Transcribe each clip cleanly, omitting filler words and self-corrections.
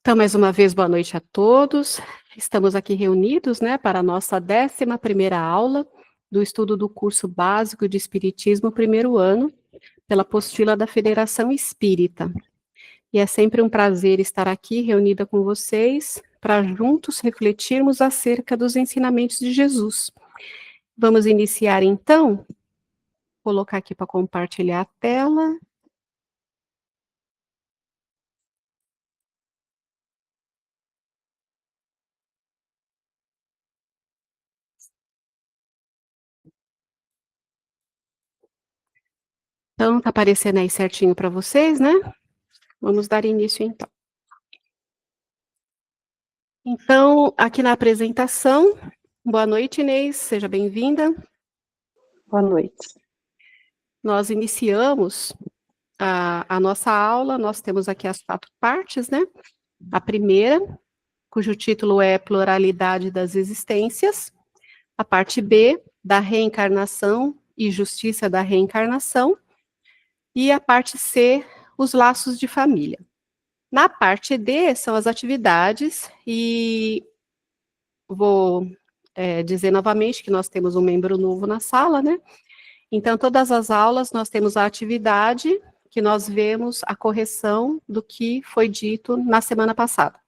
Então, mais uma vez, boa noite a todos. Estamos aqui reunidos, né, para a nossa 11ª aula do estudo do curso básico de Espiritismo, primeiro ano, pela apostila da Federação Espírita. E é sempre um prazer estar aqui reunida com vocês para juntos refletirmos acerca dos ensinamentos de Jesus. Vamos iniciar então? Vou colocar aqui para compartilhar a tela. Então, tá aparecendo aí certinho para vocês, né? Vamos dar início então. Então, aqui na apresentação, boa noite, Inês, seja bem-vinda. Boa noite. Nós iniciamos a nossa aula, nós temos aqui as 4 partes, né? A primeira, cujo título é Pluralidade das Existências. A parte B, da reencarnação e justiça da reencarnação. E a parte C, os laços de família. Na parte D, são as atividades, e vou dizer novamente que nós temos um membro novo na sala, né? Então, todas as aulas nós temos a atividade, que nós vemos a correção do que foi dito na semana passada.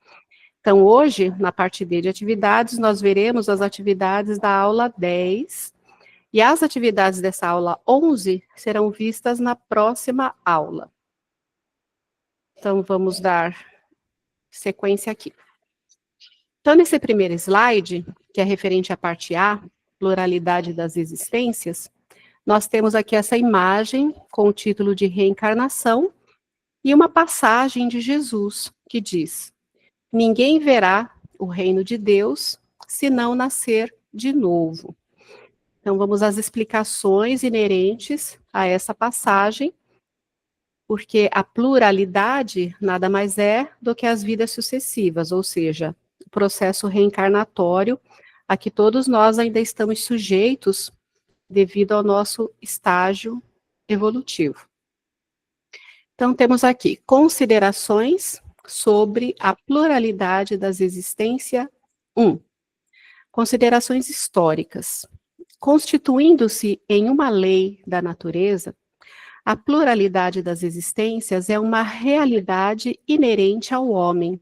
Então, hoje, na parte D de atividades, nós veremos as atividades da aula 10, e as atividades dessa aula 11 serão vistas na próxima aula. Então, vamos dar sequência aqui. Então, nesse primeiro slide, que é referente à parte A, pluralidade das existências, nós temos aqui essa imagem com o título de reencarnação e uma passagem de Jesus que diz: ninguém verá o reino de Deus se não nascer de novo. Então, vamos às explicações inerentes a essa passagem, porque a pluralidade nada mais é do que as vidas sucessivas, ou seja, o processo reencarnatório a que todos nós ainda estamos sujeitos devido ao nosso estágio evolutivo. Então, temos aqui considerações sobre a pluralidade das existências. 1. Considerações históricas. Constituindo-se em uma lei da natureza, a pluralidade das existências é uma realidade inerente ao homem,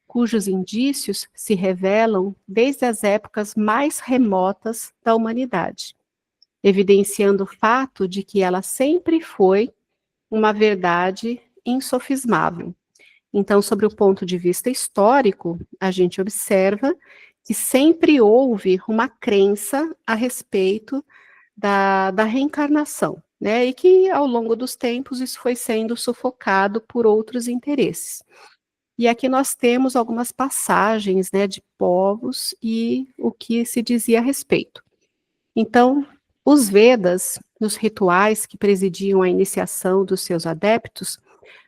cujos indícios se revelam desde as épocas mais remotas da humanidade, evidenciando o fato de que ela sempre foi uma verdade insofismável. Então, sobre o ponto de vista histórico, a gente observa que sempre houve uma crença a respeito da reencarnação, né? E que, ao longo dos tempos, isso foi sendo sufocado por outros interesses. E aqui nós temos algumas passagens, né, de povos e o que se dizia a respeito. Então, os Vedas, nos rituais que presidiam a iniciação dos seus adeptos,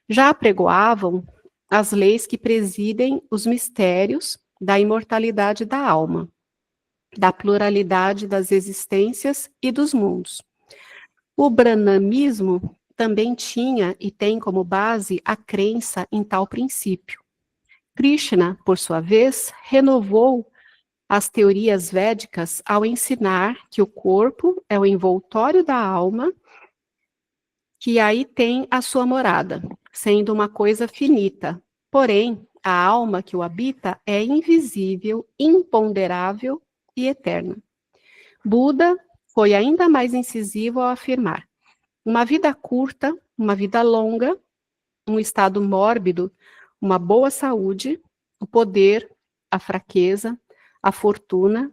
já apregoavam as leis que presidem os mistérios da imortalidade da alma, da pluralidade das existências e dos mundos. O brahmanismo também tinha e tem como base a crença em tal princípio. Krishna, por sua vez, renovou as teorias védicas ao ensinar que o corpo é o envoltório da alma, que aí tem a sua morada, sendo uma coisa finita. Porém, a alma que o habita é invisível, imponderável e eterna. Buda foi ainda mais incisivo ao afirmar: uma vida curta, uma vida longa, um estado mórbido, uma boa saúde, o poder, a fraqueza, a fortuna,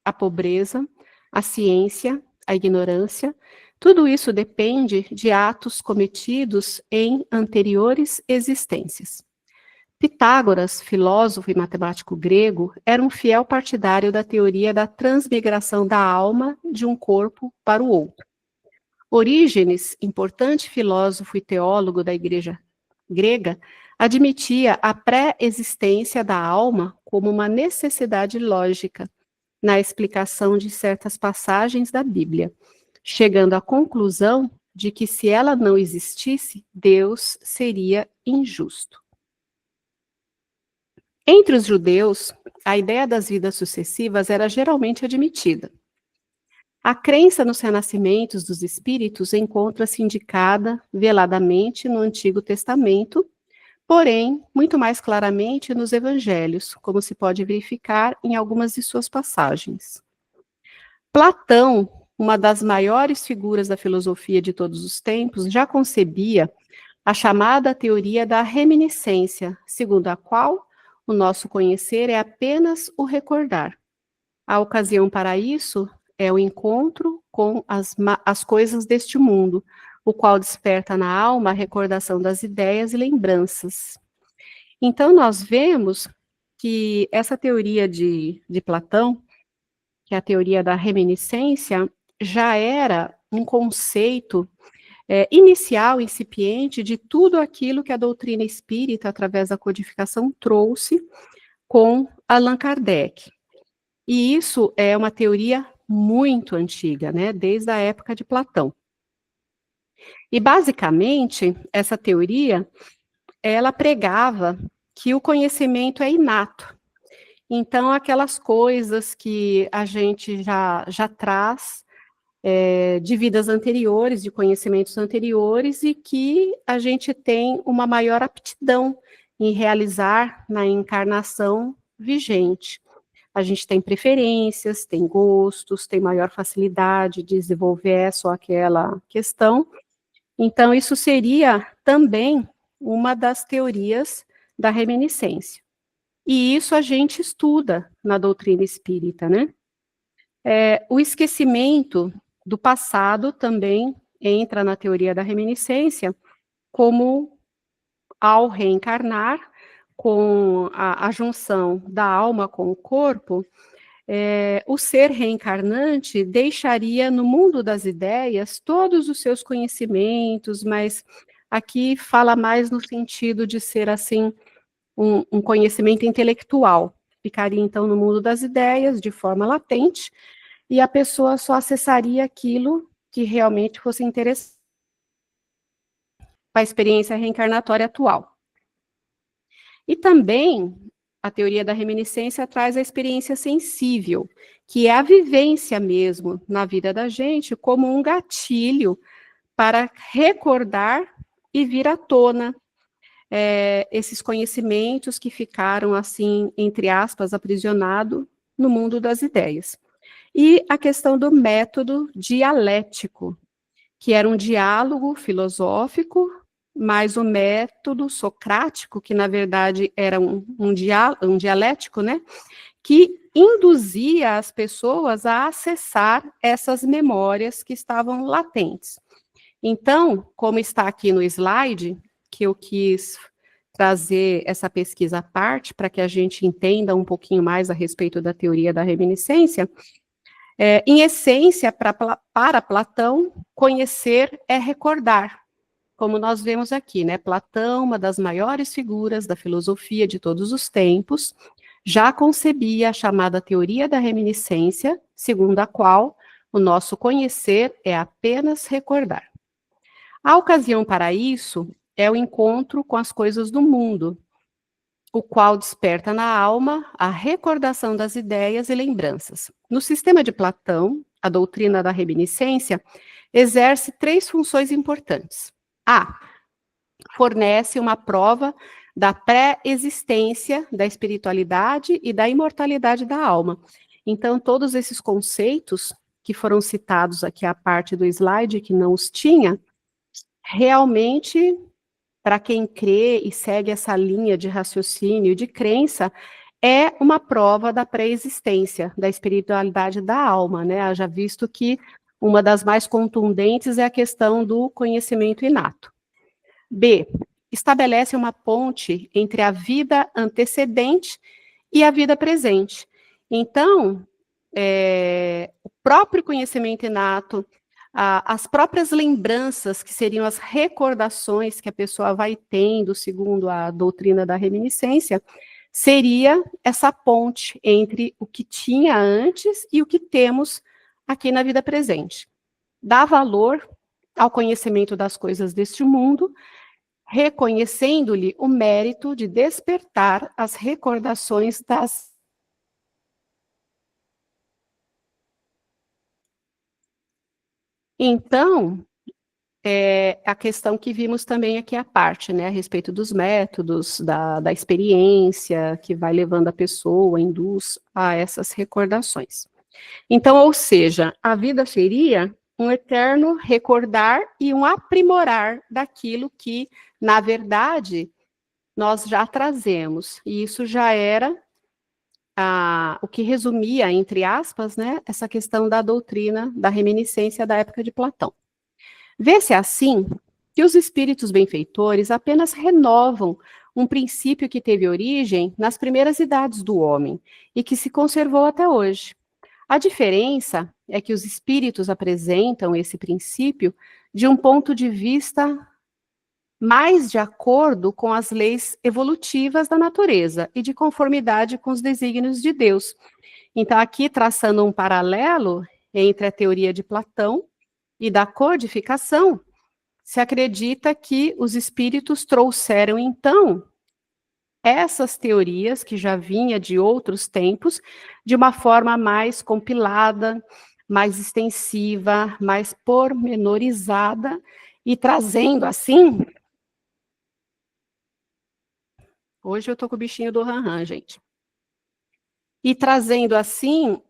a pobreza, a ciência, a ignorância, tudo isso depende de atos cometidos em anteriores existências. Pitágoras, filósofo e matemático grego, era um fiel partidário da teoria da transmigração da alma de um corpo para o outro. Orígenes, importante filósofo e teólogo da Igreja grega, admitia a pré-existência da alma como uma necessidade lógica na explicação de certas passagens da Bíblia, chegando à conclusão de que se ela não existisse, Deus seria injusto. Entre os judeus, a ideia das vidas sucessivas era geralmente admitida. A crença nos renascimentos dos espíritos encontra-se indicada veladamente no Antigo Testamento, porém, muito mais claramente nos evangelhos, como se pode verificar em algumas de suas passagens. Platão, uma das maiores figuras da filosofia de todos os tempos, já concebia a chamada teoria da reminiscência, segundo a qual o nosso conhecer é apenas o recordar. A ocasião para isso é o encontro com as coisas deste mundo, o qual desperta na alma a recordação das ideias e lembranças. Então, nós vemos que essa teoria de Platão, que é a teoria da reminiscência, já era um conceito inicial, incipiente, de tudo aquilo que a doutrina espírita, através da codificação, trouxe com Allan Kardec. E isso é uma teoria muito antiga, né, desde a época de Platão. E, basicamente, essa teoria, ela pregava que o conhecimento é inato. Então, aquelas coisas que a gente já traz de vidas anteriores, de conhecimentos anteriores, e que a gente tem uma maior aptidão em realizar na encarnação vigente. A gente tem preferências, tem gostos, tem maior facilidade de desenvolver essa ou aquela questão. Então, isso seria também uma das teorias da reminiscência. E isso a gente estuda na doutrina espírita, né? O esquecimento do passado também entra na teoria da reminiscência, como ao reencarnar, com a junção da alma com o corpo, o ser reencarnante deixaria no mundo das ideias todos os seus conhecimentos, mas aqui fala mais no sentido de ser, assim, um conhecimento intelectual. Ficaria, então, no mundo das ideias, de forma latente, e a pessoa só acessaria aquilo que realmente fosse interessante para a experiência reencarnatória atual. E também a teoria da reminiscência traz a experiência sensível, que é a vivência mesmo na vida da gente como um gatilho para recordar e vir à tona esses conhecimentos que ficaram, assim, entre aspas, aprisionados no mundo das ideias. E a questão do método dialético, que era um diálogo filosófico, mas o método socrático, que na verdade era um dialético, né, que induzia as pessoas a acessar essas memórias que estavam latentes. Então, como está aqui no slide, que eu quis trazer essa pesquisa à parte, para que a gente entenda um pouquinho mais a respeito da teoria da reminiscência, em essência, para Platão, conhecer é recordar, como nós vemos aqui, né? Platão, uma das maiores figuras da filosofia de todos os tempos, já concebia a chamada teoria da reminiscência, segundo a qual o nosso conhecer é apenas recordar. A ocasião para isso é o encontro com as coisas do mundo, o qual desperta na alma a recordação das ideias e lembranças. No sistema de Platão, a doutrina da reminiscência exerce 3 funções importantes. A. Fornece uma prova da pré-existência da espiritualidade e da imortalidade da alma. Então, todos esses conceitos que foram citados aqui à parte do slide, que não os tinha, realmente, para quem crê e segue essa linha de raciocínio e de crença, é uma prova da pré-existência, da espiritualidade da alma, né? Haja visto que uma das mais contundentes é a questão do conhecimento inato. B. Estabelece uma ponte entre a vida antecedente e a vida presente. Então, o próprio conhecimento inato, as próprias lembranças, que seriam as recordações que a pessoa vai tendo, segundo a doutrina da reminiscência, seria essa ponte entre o que tinha antes e o que temos aqui na vida presente. Dá valor ao conhecimento das coisas deste mundo, reconhecendo-lhe o mérito de despertar as recordações das. Então, a questão que vimos também aqui à parte, né, a respeito dos métodos, da experiência que vai levando a pessoa, induz a essas recordações. Então, ou seja, a vida seria um eterno recordar e um aprimorar daquilo que, na verdade, nós já trazemos. E isso já era o que resumia, entre aspas, né, essa questão da doutrina da reminiscência da época de Platão. Vê-se assim que os espíritos benfeitores apenas renovam um princípio que teve origem nas primeiras idades do homem e que se conservou até hoje. A diferença é que os espíritos apresentam esse princípio de um ponto de vista mais de acordo com as leis evolutivas da natureza e de conformidade com os desígnios de Deus. Então, aqui traçando um paralelo entre a teoria de Platão e da codificação, se acredita que os espíritos trouxeram, então, essas teorias, que já vinha de outros tempos, de uma forma mais compilada, mais extensiva, mais pormenorizada, e trazendo, assim... Hoje eu estou com o bichinho do Ranran, gente. E trazendo, assim,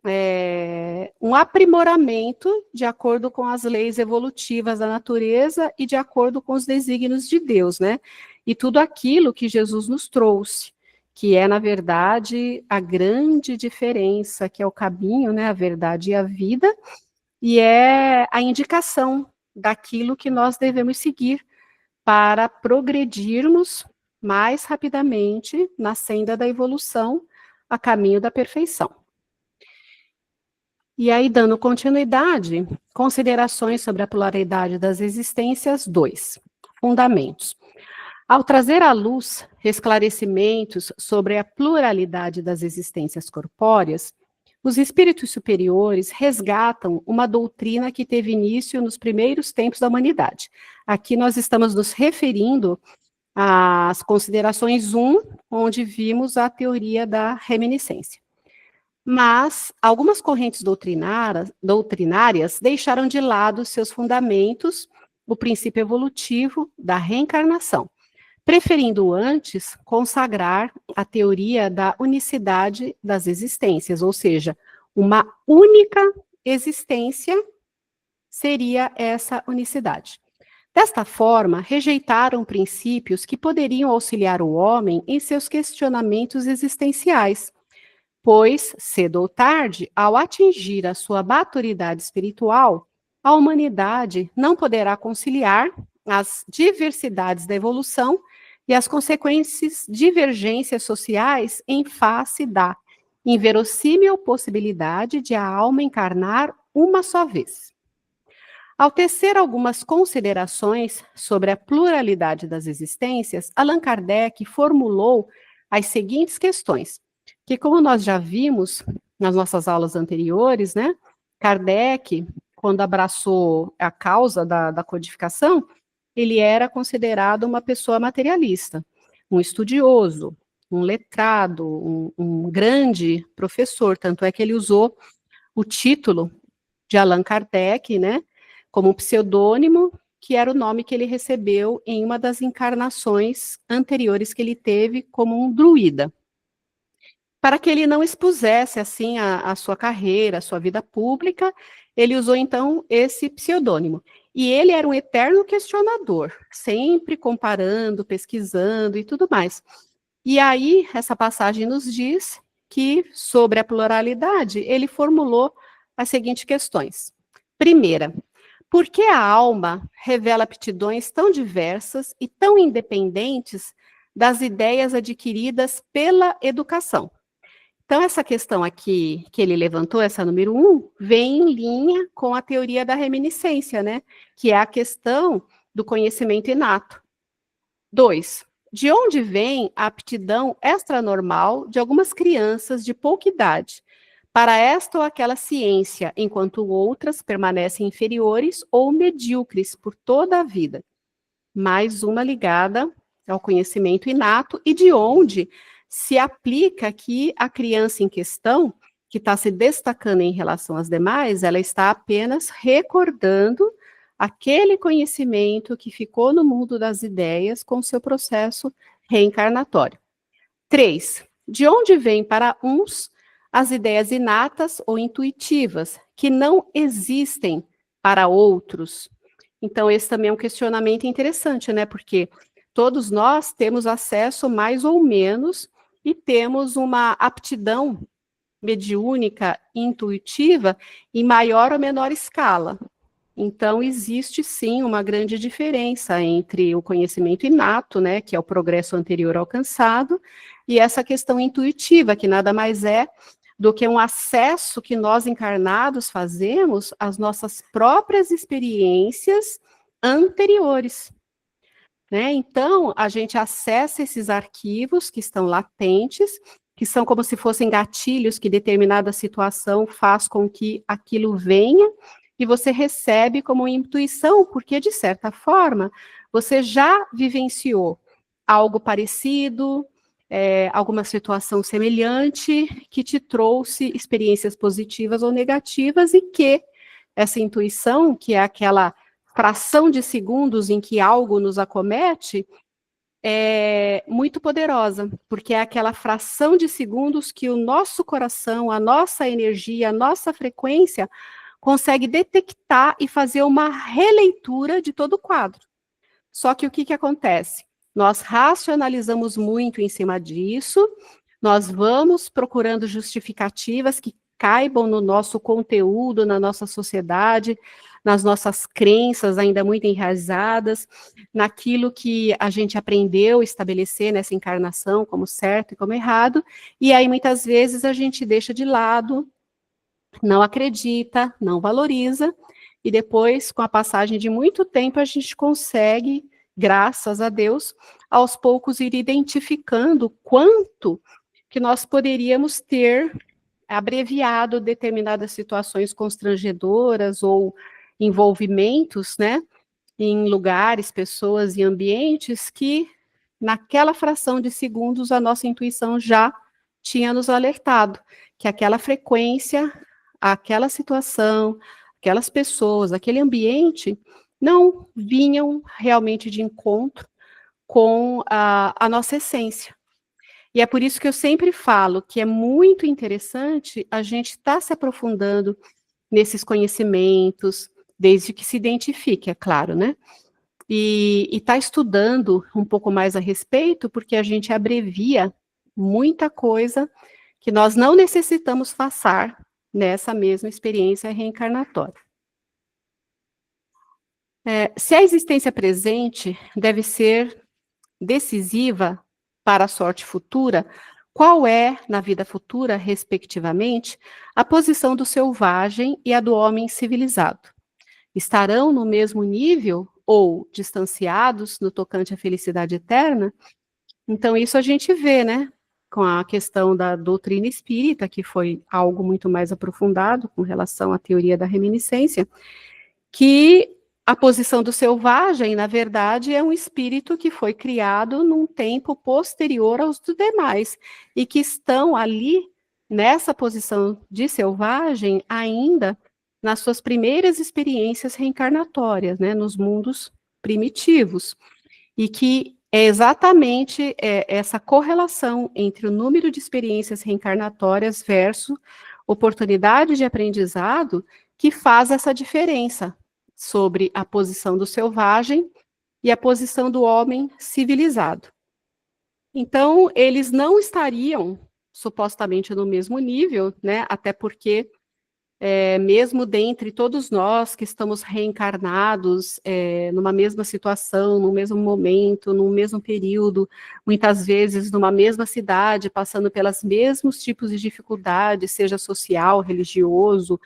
um aprimoramento de acordo com as leis evolutivas da natureza e de acordo com os desígnios de Deus, né? E tudo aquilo que Jesus nos trouxe, que é, na verdade, a grande diferença, que é o caminho, né? A verdade e a vida, e é a indicação daquilo que nós devemos seguir para progredirmos mais rapidamente na senda da evolução, a caminho da perfeição. E aí, dando continuidade, considerações sobre a pluralidade das existências, 2. Fundamentos. Ao trazer à luz esclarecimentos sobre a pluralidade das existências corpóreas, os espíritos superiores resgatam uma doutrina que teve início nos primeiros tempos da humanidade. Aqui nós estamos nos referindo às considerações 1, onde vimos a teoria da reminiscência. Mas algumas correntes doutrinárias deixaram de lado seus fundamentos, o princípio evolutivo da reencarnação, preferindo antes consagrar a teoria da unicidade das existências, ou seja, uma única existência seria essa unicidade. Desta forma, rejeitaram princípios que poderiam auxiliar o homem em seus questionamentos existenciais, pois, cedo ou tarde, ao atingir a sua maturidade espiritual, a humanidade não poderá conciliar as diversidades da evolução e as consequentes divergências sociais em face da inverossímil possibilidade de a alma encarnar uma só vez. Ao tecer algumas considerações sobre a pluralidade das existências, Allan Kardec formulou as seguintes questões, que, como nós já vimos nas nossas aulas anteriores, né, Kardec, quando abraçou a causa da codificação, ele era considerado uma pessoa materialista, um estudioso, um letrado, um grande professor, tanto é que ele usou o título de Allan Kardec, né, como um pseudônimo, que era o nome que ele recebeu em uma das encarnações anteriores que ele teve como um druida. Para que ele não expusesse, assim, a sua carreira, a sua vida pública, ele usou, então, esse pseudônimo. E ele era um eterno questionador, sempre comparando, pesquisando e tudo mais. E aí, essa passagem nos diz que, sobre a pluralidade, ele formulou as seguintes questões. Primeira, por que a alma revela aptidões tão diversas e tão independentes das ideias adquiridas pela educação? Então, essa questão aqui que ele levantou, essa número 1, vem em linha com a teoria da reminiscência, né? Que é a questão do conhecimento inato. 2, de onde vem a aptidão extranormal de algumas crianças de pouca idade para esta ou aquela ciência, enquanto outras permanecem inferiores ou medíocres por toda a vida? mais uma ligada ao conhecimento inato e de onde se aplica que a criança em questão, que está se destacando em relação às demais, ela está apenas recordando aquele conhecimento que ficou no mundo das ideias com seu processo reencarnatório. 3. De onde vêm para uns as ideias inatas ou intuitivas, que não existem para outros? Então, esse também é um questionamento interessante, né? Porque todos nós temos acesso mais ou menos e temos uma aptidão mediúnica, intuitiva, em maior ou menor escala. Então, existe sim uma grande diferença entre o conhecimento inato, né, que é o progresso anterior alcançado, e essa questão intuitiva, que nada mais é do que um acesso que nós encarnados fazemos às nossas próprias experiências anteriores. Né? Então, a gente acessa esses arquivos que estão latentes, que são como se fossem gatilhos que determinada situação faz com que aquilo venha, e você recebe como intuição, porque, de certa forma, você já vivenciou algo parecido, alguma situação semelhante, que te trouxe experiências positivas ou negativas, e que essa intuição, que é aquela fração de segundos em que algo nos acomete, é muito poderosa, porque é aquela fração de segundos que o nosso coração, a nossa energia, a nossa frequência consegue detectar e fazer uma releitura de todo o quadro. Só que o que acontece? Nós racionalizamos muito em cima disso, nós vamos procurando justificativas que caibam no nosso conteúdo, na nossa sociedade, nas nossas crenças ainda muito enraizadas, naquilo que a gente aprendeu a estabelecer nessa encarnação como certo e como errado, e aí muitas vezes a gente deixa de lado, não acredita, não valoriza, e depois, com a passagem de muito tempo, a gente consegue, graças a Deus, aos poucos ir identificando quanto que nós poderíamos ter abreviado determinadas situações constrangedoras ou envolvimentos, né, em lugares, pessoas e ambientes que, naquela fração de segundos, a nossa intuição já tinha nos alertado que aquela frequência, aquela situação, aquelas pessoas, aquele ambiente não vinham realmente de encontro com a nossa essência. E é por isso que eu sempre falo que é muito interessante a gente estar se aprofundando nesses conhecimentos, desde que se identifique, é claro, né? E estar estudando um pouco mais a respeito, porque a gente abrevia muita coisa que nós não necessitamos passar nessa mesma experiência reencarnatória. Se a existência presente deve ser decisiva para a sorte futura, qual é, na vida futura, respectivamente, a posição do selvagem e a do homem civilizado? Estarão no mesmo nível ou distanciados no tocante à felicidade eterna? Então, isso a gente vê, né, com a questão da doutrina espírita, que foi algo muito mais aprofundado com relação à teoria da reminiscência, que a posição do selvagem, na verdade, é um espírito que foi criado num tempo posterior aos demais, e que estão ali, nessa posição de selvagem, ainda nas suas primeiras experiências reencarnatórias, né, nos mundos primitivos, e que é exatamente essa correlação entre o número de experiências reencarnatórias versus oportunidade de aprendizado que faz essa diferença sobre a posição do selvagem e a posição do homem civilizado. Então, eles não estariam supostamente no mesmo nível, né? Até porque, mesmo dentre todos nós que estamos reencarnados numa mesma situação, no mesmo momento, no mesmo período, muitas vezes numa mesma cidade, passando pelos mesmos tipos de dificuldades, seja social, religioso,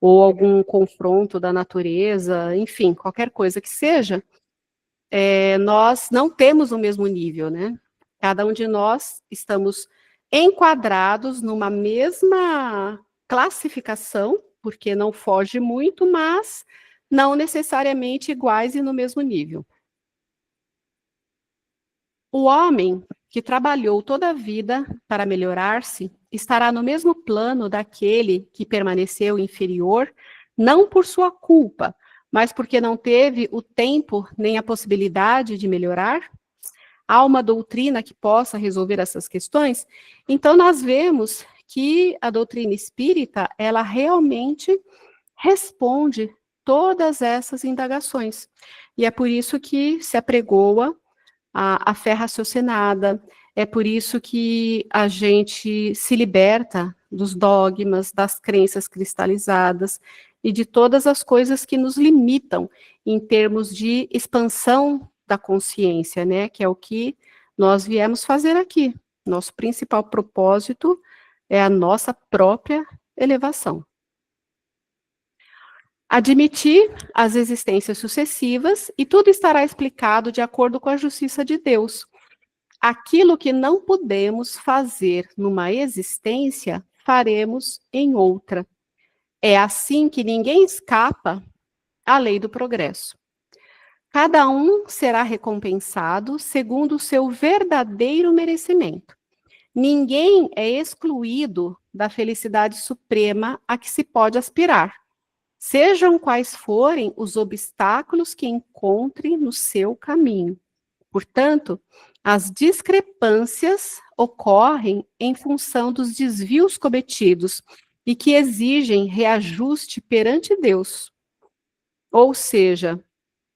ou algum confronto da natureza, enfim, qualquer coisa que seja, nós não temos o mesmo nível, né? Cada um de nós estamos enquadrados numa mesma classificação, porque não foge muito, mas não necessariamente iguais e no mesmo nível. O homem que trabalhou toda a vida para melhorar-se estará no mesmo plano daquele que permaneceu inferior, não por sua culpa, mas porque não teve o tempo nem a possibilidade de melhorar? Há uma doutrina que possa resolver essas questões? Então, nós vemos que a doutrina espírita, ela realmente responde todas essas indagações. E é por isso que se apregoa a fé raciocinada, é por isso que a gente se liberta dos dogmas, das crenças cristalizadas e de todas as coisas que nos limitam em termos de expansão da consciência, né? Que é o que nós viemos fazer aqui. Nosso principal propósito é a nossa própria elevação. Admitir as existências sucessivas e tudo estará explicado de acordo com a justiça de Deus. Aquilo que não podemos fazer numa existência, faremos em outra. É assim que ninguém escapa à lei do progresso. Cada um será recompensado segundo o seu verdadeiro merecimento. Ninguém é excluído da felicidade suprema a que se pode aspirar, sejam quais forem os obstáculos que encontre no seu caminho. Portanto, as discrepâncias ocorrem em função dos desvios cometidos e que exigem reajuste perante Deus. Ou seja,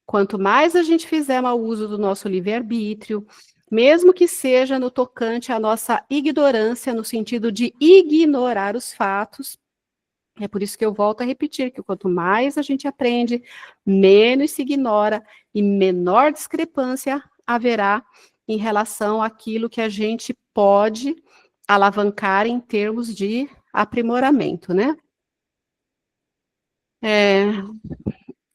quanto mais a gente fizer mau uso do nosso livre-arbítrio, mesmo que seja no tocante à nossa ignorância, no sentido de ignorar os fatos, é por isso que eu volto a repetir que quanto mais a gente aprende, menos se ignora e menor discrepância haverá em relação àquilo que a gente pode alavancar em termos de aprimoramento, né?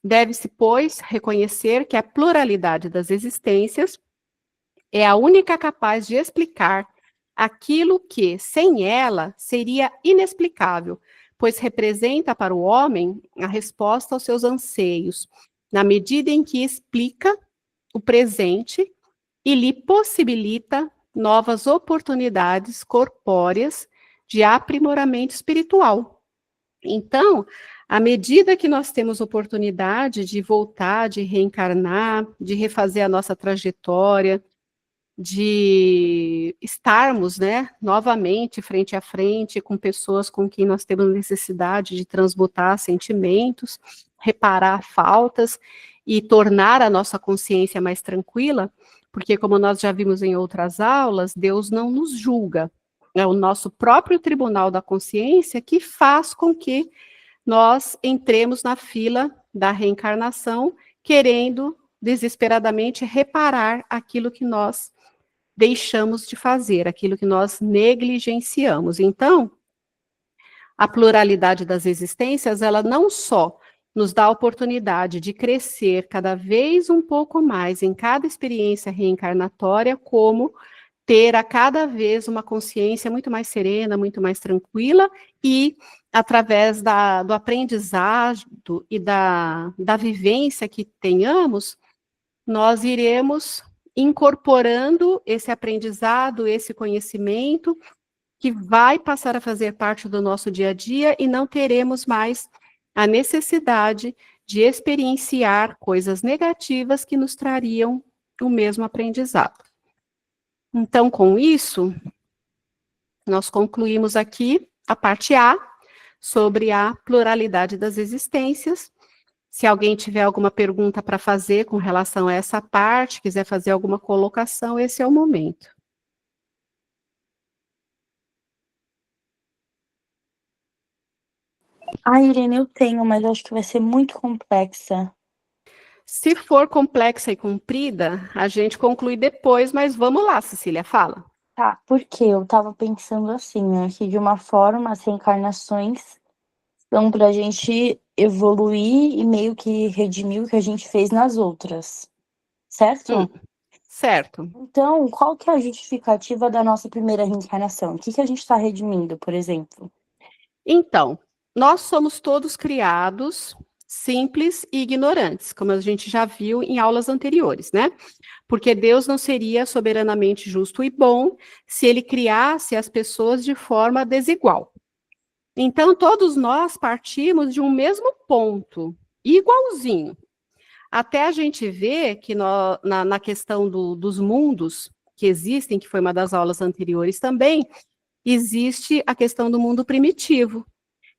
Deve-se, pois, reconhecer que a pluralidade das existências é a única capaz de explicar aquilo que, sem ela, seria inexplicável, pois representa para o homem a resposta aos seus anseios, na medida em que explica o presente e lhe possibilita novas oportunidades corpóreas de aprimoramento espiritual. Então, à medida que nós temos oportunidade de voltar, de reencarnar, de refazer a nossa trajetória, de estarmos, né, novamente frente a frente com pessoas com quem nós temos necessidade de transmutar sentimentos, reparar faltas e tornar a nossa consciência mais tranquila, porque como nós já vimos em outras aulas, Deus não nos julga. É o nosso próprio tribunal da consciência que faz com que nós entremos na fila da reencarnação, querendo desesperadamente reparar aquilo que nós deixamos de fazer, aquilo que nós negligenciamos. Então, a pluralidade das existências, ela não só nos dá a oportunidade de crescer cada vez um pouco mais em cada experiência reencarnatória, como ter a cada vez uma consciência muito mais serena, muito mais tranquila, e através do aprendizado e da vivência que tenhamos, nós iremos incorporando esse aprendizado, esse conhecimento, que vai passar a fazer parte do nosso dia a dia e não teremos mais a necessidade de experienciar coisas negativas que nos trariam o mesmo aprendizado. Então, com isso, nós concluímos aqui a parte A, sobre a pluralidade das existências. Se alguém tiver alguma pergunta para fazer com relação a essa parte, quiser fazer alguma colocação, esse é o momento. Irene, eu tenho, mas acho que vai ser muito complexa. Se for complexa e comprida, a gente conclui depois, mas vamos lá, Cecília, fala. Tá, porque eu tava pensando assim, né, que de uma forma as reencarnações são pra gente evoluir e meio que redimir o que a gente fez nas outras, certo? Certo. Então, qual que é a justificativa da nossa primeira reencarnação? O que a gente está redimindo, por exemplo? Então, nós somos todos criados simples e ignorantes, como a gente já viu em aulas anteriores, né? porque Deus não seria soberanamente justo e bom se ele criasse as pessoas de forma desigual. Então, todos nós partimos de um mesmo ponto, igualzinho. Até a gente ver que na questão dos mundos que existem, que foi uma das aulas anteriores também, existe a questão do mundo primitivo,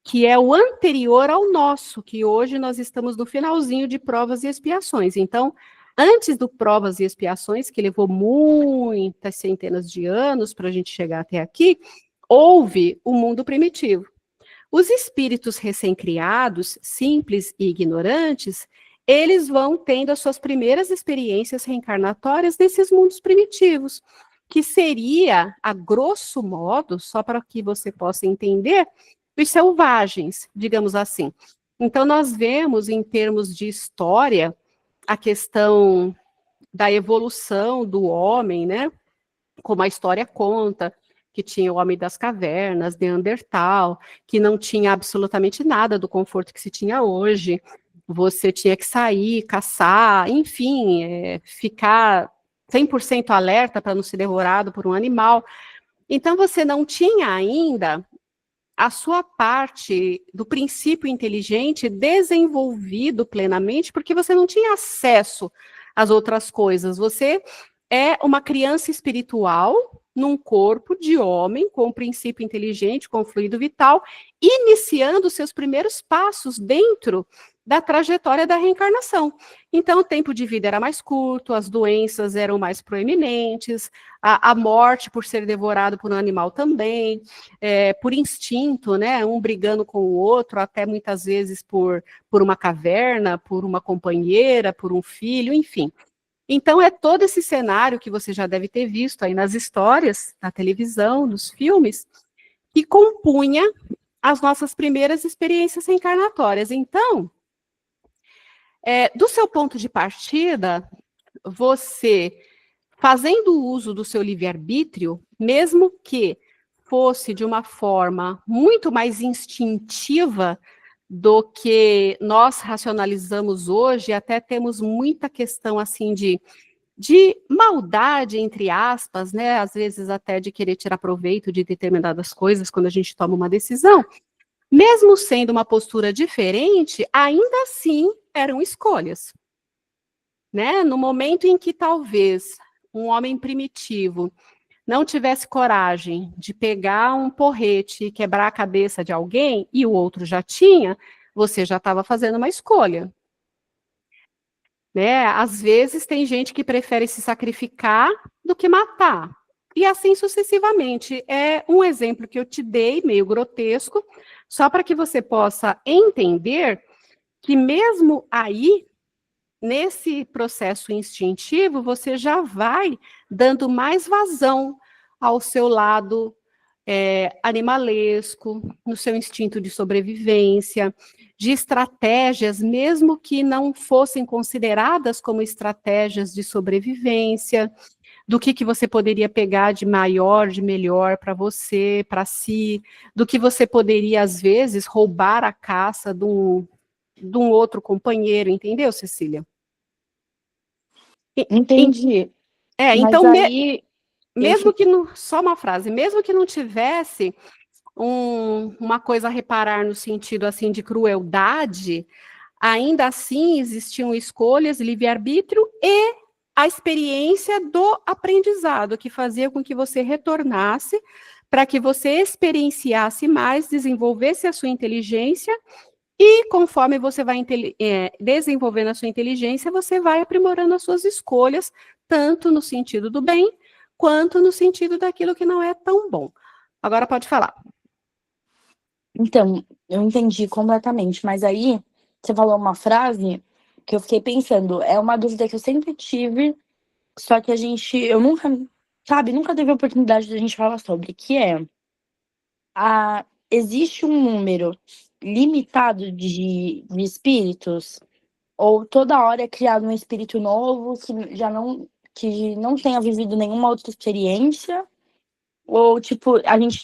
que é o anterior ao nosso, que hoje nós estamos no finalzinho de provas e expiações. Então, antes do provas e expiações, que levou muitas centenas de anos para a gente chegar até aqui, houve o mundo primitivo. Os espíritos recém-criados, simples e ignorantes, eles vão tendo as suas primeiras experiências reencarnatórias nesses mundos primitivos, que seria, a grosso modo, só para que você possa entender, os selvagens, digamos assim. Então, nós vemos, em termos de história, a questão da evolução do homem, né? Como a história conta, que tinha o homem das cavernas, Neandertal, que não tinha absolutamente nada do conforto que se tinha hoje. Você tinha que sair, caçar, enfim, ficar 100% alerta para não ser devorado por um animal. Então, você não tinha ainda a sua parte do princípio inteligente desenvolvido plenamente, porque você não tinha acesso às outras coisas. Você é uma criança espiritual num corpo de homem, com o princípio inteligente, com o fluido vital, iniciando seus primeiros passos dentro da trajetória da reencarnação. Então, o tempo de vida era mais curto, as doenças eram mais proeminentes, a morte por ser devorado por um animal também, por instinto, né, um brigando com o outro, até muitas vezes por uma caverna, por uma companheira, por um filho, enfim. Então, é todo esse cenário que você já deve ter visto aí nas histórias, na televisão, nos filmes, que compunha as nossas primeiras experiências reencarnatórias. Então, do seu ponto de partida, você, fazendo uso do seu livre-arbítrio, mesmo que fosse de uma forma muito mais instintiva do que nós racionalizamos hoje, até temos muita questão assim de maldade, entre aspas, né? Às vezes até de querer tirar proveito de determinadas coisas quando a gente toma uma decisão. Mesmo sendo uma postura diferente, ainda assim eram escolhas, né? No momento em que talvez um homem primitivo não tivesse coragem de pegar um porrete e quebrar a cabeça de alguém, e o outro já tinha, você já estava fazendo uma escolha, né? Às vezes tem gente que prefere se sacrificar do que matar, e assim sucessivamente. É um exemplo que eu te dei, meio grotesco, só para que você possa entender que mesmo aí, nesse processo instintivo, você já vai dando mais vazão ao seu lado animalesco, no seu instinto de sobrevivência, de estratégias, mesmo que não fossem consideradas como estratégias de sobrevivência, do que você poderia pegar de maior, de melhor para você, para si, do que você poderia, às vezes, roubar a caça de um outro companheiro, entendeu, Cecília? Entendi. Mas Então, aí mesmo que não, só uma frase, mesmo que não tivesse uma coisa a reparar no sentido assim de crueldade, ainda assim existiam escolhas, livre-arbítrio e a experiência do aprendizado, que fazia com que você retornasse para que você experienciasse mais, desenvolvesse a sua inteligência, e conforme você vai desenvolvendo a sua inteligência, você vai aprimorando as suas escolhas, tanto no sentido do bem, quanto no sentido daquilo que não é tão bom. Agora pode falar. Então, eu entendi completamente, mas aí você falou uma frase que eu fiquei pensando, é uma dúvida que eu sempre tive, só que eu nunca, nunca teve a oportunidade de a gente falar sobre, que é, existe um número limitado de espíritos? Ou toda hora é criado um espírito novo que não tenha vivido nenhuma outra experiência? Ou, tipo,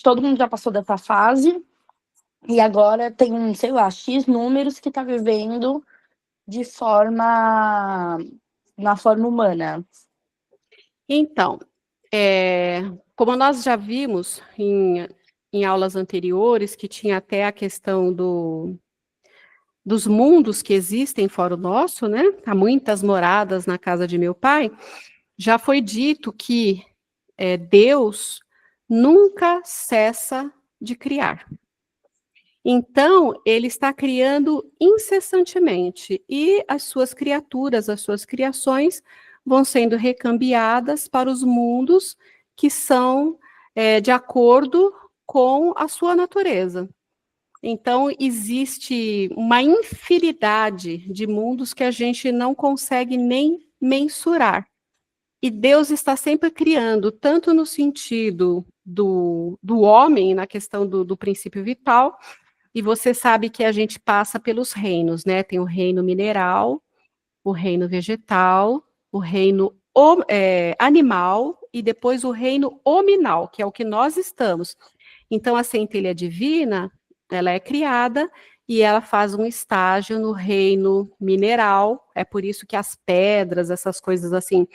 todo mundo já passou dessa fase, e agora tem, sei lá, X números que tá vivendo na forma humana. Então, como nós já vimos em aulas anteriores, que tinha até a questão dos mundos que existem fora o nosso, né? Há muitas moradas na casa de meu pai. Já foi dito que Deus nunca cessa de criar. Então, ele está criando incessantemente, e as suas criaturas, as suas criações, vão sendo recambiadas para os mundos que são de acordo com a sua natureza. Então, existe uma infinidade de mundos que a gente não consegue nem mensurar. E Deus está sempre criando, tanto no sentido do homem, na questão do princípio vital, e você sabe que a gente passa pelos reinos, né? Tem o reino mineral, o reino vegetal, o reino animal e depois o reino hominal, que é o que nós estamos. Então, a centelha divina, ela é criada e ela faz um estágio no reino mineral. É por isso que as pedras, essas coisas assim,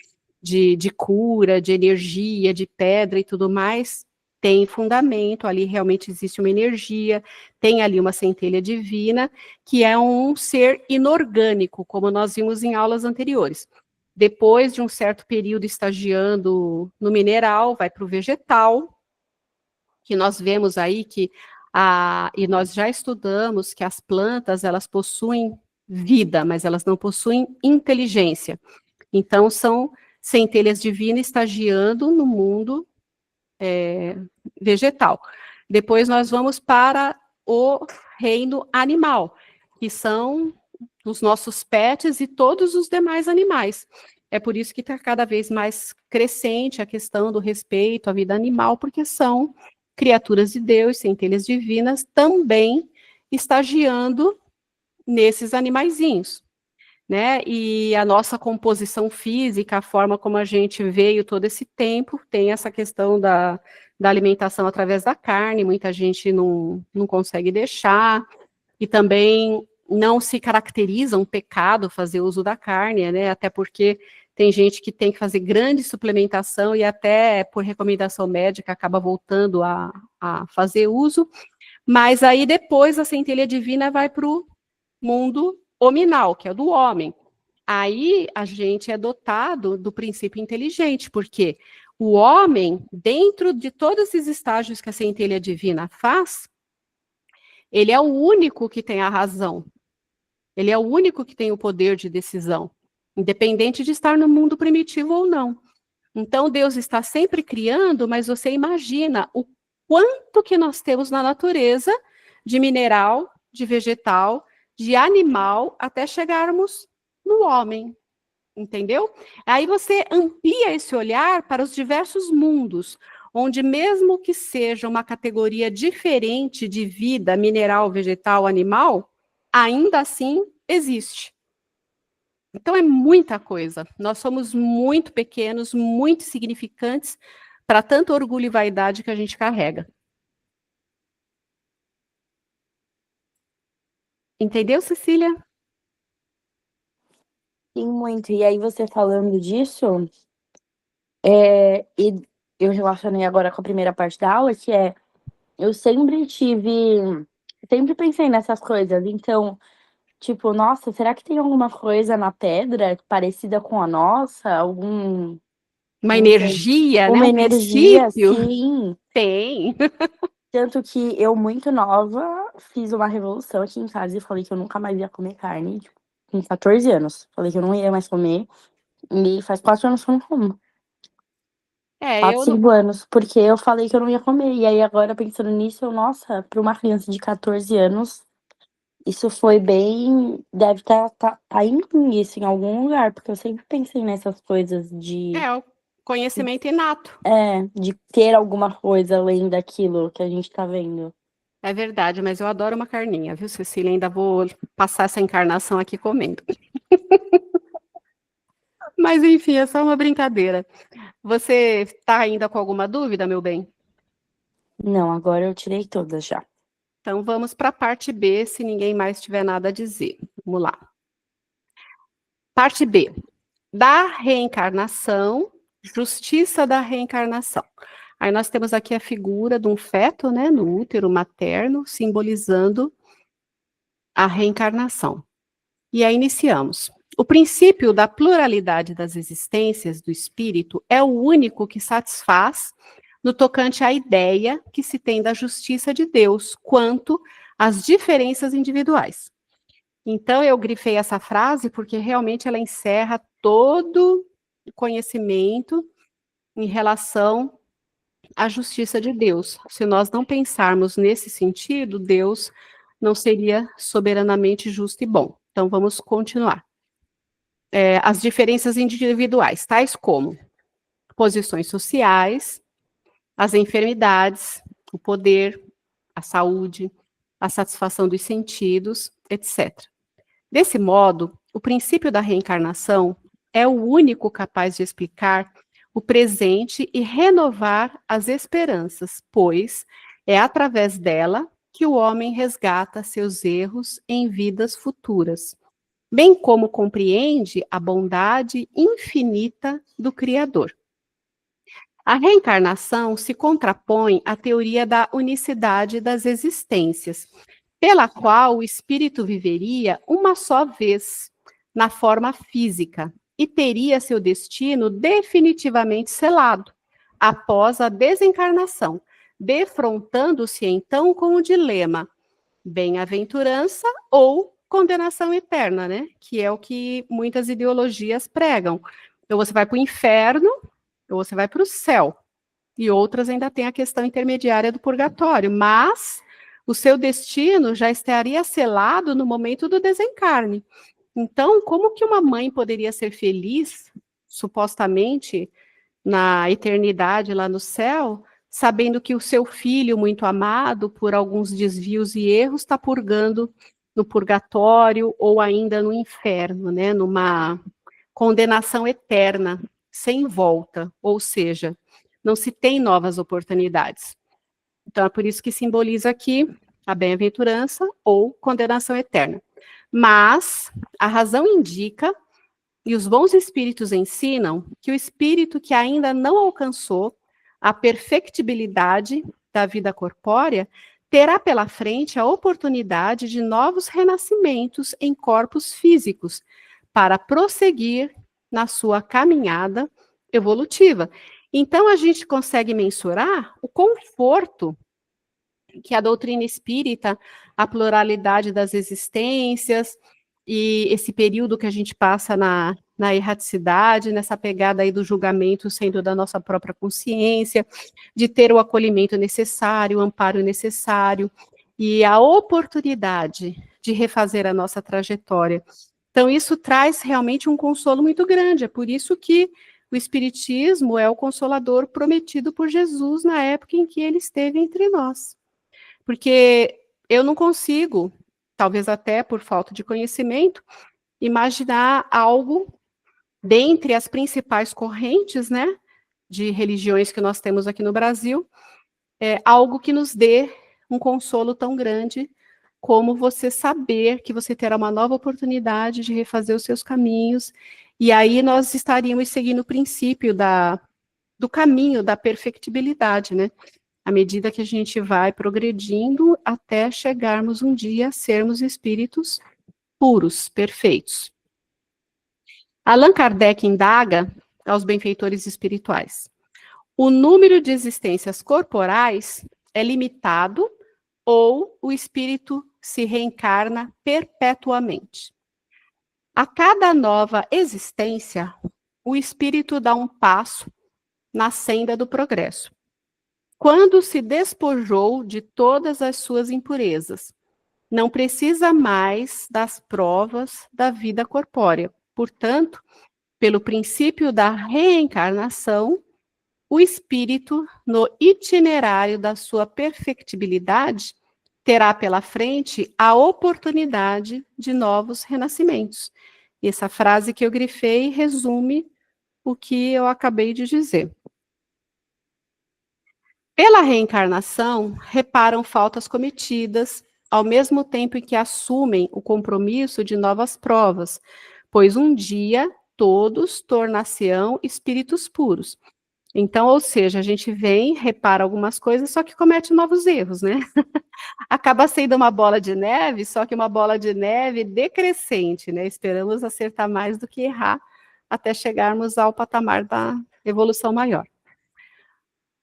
de cura, de energia, de pedra e tudo mais, tem fundamento, ali realmente existe uma energia, tem ali uma centelha divina, que é um ser inorgânico, como nós vimos em aulas anteriores. Depois de um certo período estagiando no mineral, vai para o vegetal, que nós vemos aí que, e nós já estudamos que as plantas, elas possuem vida, mas elas não possuem inteligência. Então, são centelhas divinas estagiando no mundo vegetal. Depois nós vamos para o reino animal, que são os nossos pets e todos os demais animais. É por isso que está cada vez mais crescente a questão do respeito à vida animal, porque são criaturas de Deus, centelhas divinas, também estagiando nesses animaizinhos, né? E a nossa composição física, a forma como a gente veio todo esse tempo, tem essa questão da alimentação através da carne, muita gente não consegue deixar, e também não se caracteriza um pecado fazer uso da carne, né? Até porque tem gente que tem que fazer grande suplementação e até por recomendação médica acaba voltando a fazer uso, mas aí depois a centelha divina vai para o mundo hominal, que é do homem. Aí a gente é dotado do princípio inteligente, porque o homem, dentro de todos esses estágios que a centelha divina faz, ele é o único que tem a razão. Ele é o único que tem o poder de decisão, independente de estar no mundo primitivo ou não. Então Deus está sempre criando, mas você imagina o quanto que nós temos na natureza de mineral, de vegetal, de animal, até chegarmos no homem, entendeu? Aí você amplia esse olhar para os diversos mundos, onde mesmo que seja uma categoria diferente de vida, mineral, vegetal, animal, ainda assim existe. Então é muita coisa. Nós somos muito pequenos, muito significantes para tanto orgulho e vaidade que a gente carrega. Entendeu, Cecília? Sim, muito. E aí, você falando disso, e eu relacionei agora com a primeira parte da aula, que eu sempre pensei nessas coisas. Então, tipo, nossa, será que tem alguma coisa na pedra parecida com a nossa? Uma Não sei, energia, né? uma Um energia, princípio. assim. Tem. Tanto que eu, muito nova, fiz uma revolução aqui em casa e falei que eu nunca mais ia comer carne, tipo, com 14 anos. Falei que eu não ia mais comer. E faz 4 anos que eu não como. 4, Eu não. 5 anos. Porque eu falei que eu não ia comer. E aí, agora, pensando nisso, nossa, para uma criança de 14 anos, isso foi bem. Deve tá em mim, isso, em algum lugar. Porque eu sempre pensei nessas coisas O conhecimento inato. de ter alguma coisa além daquilo que a gente tá vendo. É verdade, mas eu adoro uma carninha, viu, Cecília? Ainda vou passar essa encarnação aqui comendo. Mas enfim, é só uma brincadeira. Você está ainda com alguma dúvida, meu bem? Não, agora eu tirei todas já. Então vamos para a parte B, se ninguém mais tiver nada a dizer. Vamos lá. Parte B. Da reencarnação, justiça da reencarnação. Aí nós temos aqui a figura de um feto, né, no útero materno, simbolizando a reencarnação. E aí iniciamos. O princípio da pluralidade das existências do espírito é o único que satisfaz no tocante à ideia que se tem da justiça de Deus quanto às diferenças individuais. Então, eu grifei essa frase porque realmente ela encerra todo o conhecimento em relação à justiça de Deus. Se nós não pensarmos nesse sentido, Deus não seria soberanamente justo e bom. Então, vamos continuar. As diferenças individuais, tais como posições sociais, as enfermidades, o poder, a saúde, a satisfação dos sentidos, etc. Desse modo, o princípio da reencarnação é o único capaz de explicar o presente e renovar as esperanças, pois é através dela que o homem resgata seus erros em vidas futuras, bem como compreende a bondade infinita do Criador. A reencarnação se contrapõe à teoria da unicidade das existências, pela qual o espírito viveria uma só vez, na forma física, e teria seu destino definitivamente selado, após a desencarnação, defrontando-se então com o dilema bem-aventurança ou condenação eterna, né? Que é o que muitas ideologias pregam. Então você vai para o inferno, ou você vai para o céu. E outras ainda têm a questão intermediária do purgatório, mas o seu destino já estaria selado no momento do desencarne. Então, como que uma mãe poderia ser feliz, supostamente, na eternidade lá no céu, sabendo que o seu filho muito amado, por alguns desvios e erros, está purgando no purgatório ou ainda no inferno, né, numa condenação eterna, sem volta, ou seja, não se tem novas oportunidades. Então, é por isso que simboliza aqui a bem-aventurança ou condenação eterna. Mas a razão indica, e os bons espíritos ensinam, que o espírito que ainda não alcançou a perfectibilidade da vida corpórea terá pela frente a oportunidade de novos renascimentos em corpos físicos para prosseguir na sua caminhada evolutiva. Então, a gente consegue mensurar o conforto que a doutrina espírita, a pluralidade das existências e esse período que a gente passa na erraticidade, nessa pegada aí do julgamento sendo da nossa própria consciência, de ter o acolhimento necessário, o amparo necessário e a oportunidade de refazer a nossa trajetória. Então, isso traz realmente um consolo muito grande, é por isso que o Espiritismo é o consolador prometido por Jesus na época em que ele esteve entre nós. Porque eu não consigo, talvez até por falta de conhecimento, imaginar algo dentre as principais correntes, né, de religiões que nós temos aqui no Brasil, algo que nos dê um consolo tão grande como você saber que você terá uma nova oportunidade de refazer os seus caminhos, e aí nós estaríamos seguindo o princípio do caminho da perfectibilidade, né? À medida que a gente vai progredindo até chegarmos um dia a sermos espíritos puros, perfeitos. Allan Kardec indaga aos benfeitores espirituais: o número de existências corporais é limitado ou o espírito se reencarna perpetuamente? A cada nova existência, o espírito dá um passo na senda do progresso. Quando se despojou de todas as suas impurezas, não precisa mais das provas da vida corpórea. Portanto, pelo princípio da reencarnação, o espírito, no itinerário da sua perfectibilidade, terá pela frente a oportunidade de novos renascimentos. E essa frase que eu grifei resume o que eu acabei de dizer. Pela reencarnação, reparam faltas cometidas, ao mesmo tempo em que assumem o compromisso de novas provas, pois um dia todos tornar-se-ão espíritos puros. Então, ou seja, a gente vem, repara algumas coisas, só que comete novos erros, né? Acaba sendo uma bola de neve, só que uma bola de neve decrescente, né? Esperamos acertar mais do que errar, até chegarmos ao patamar da evolução maior.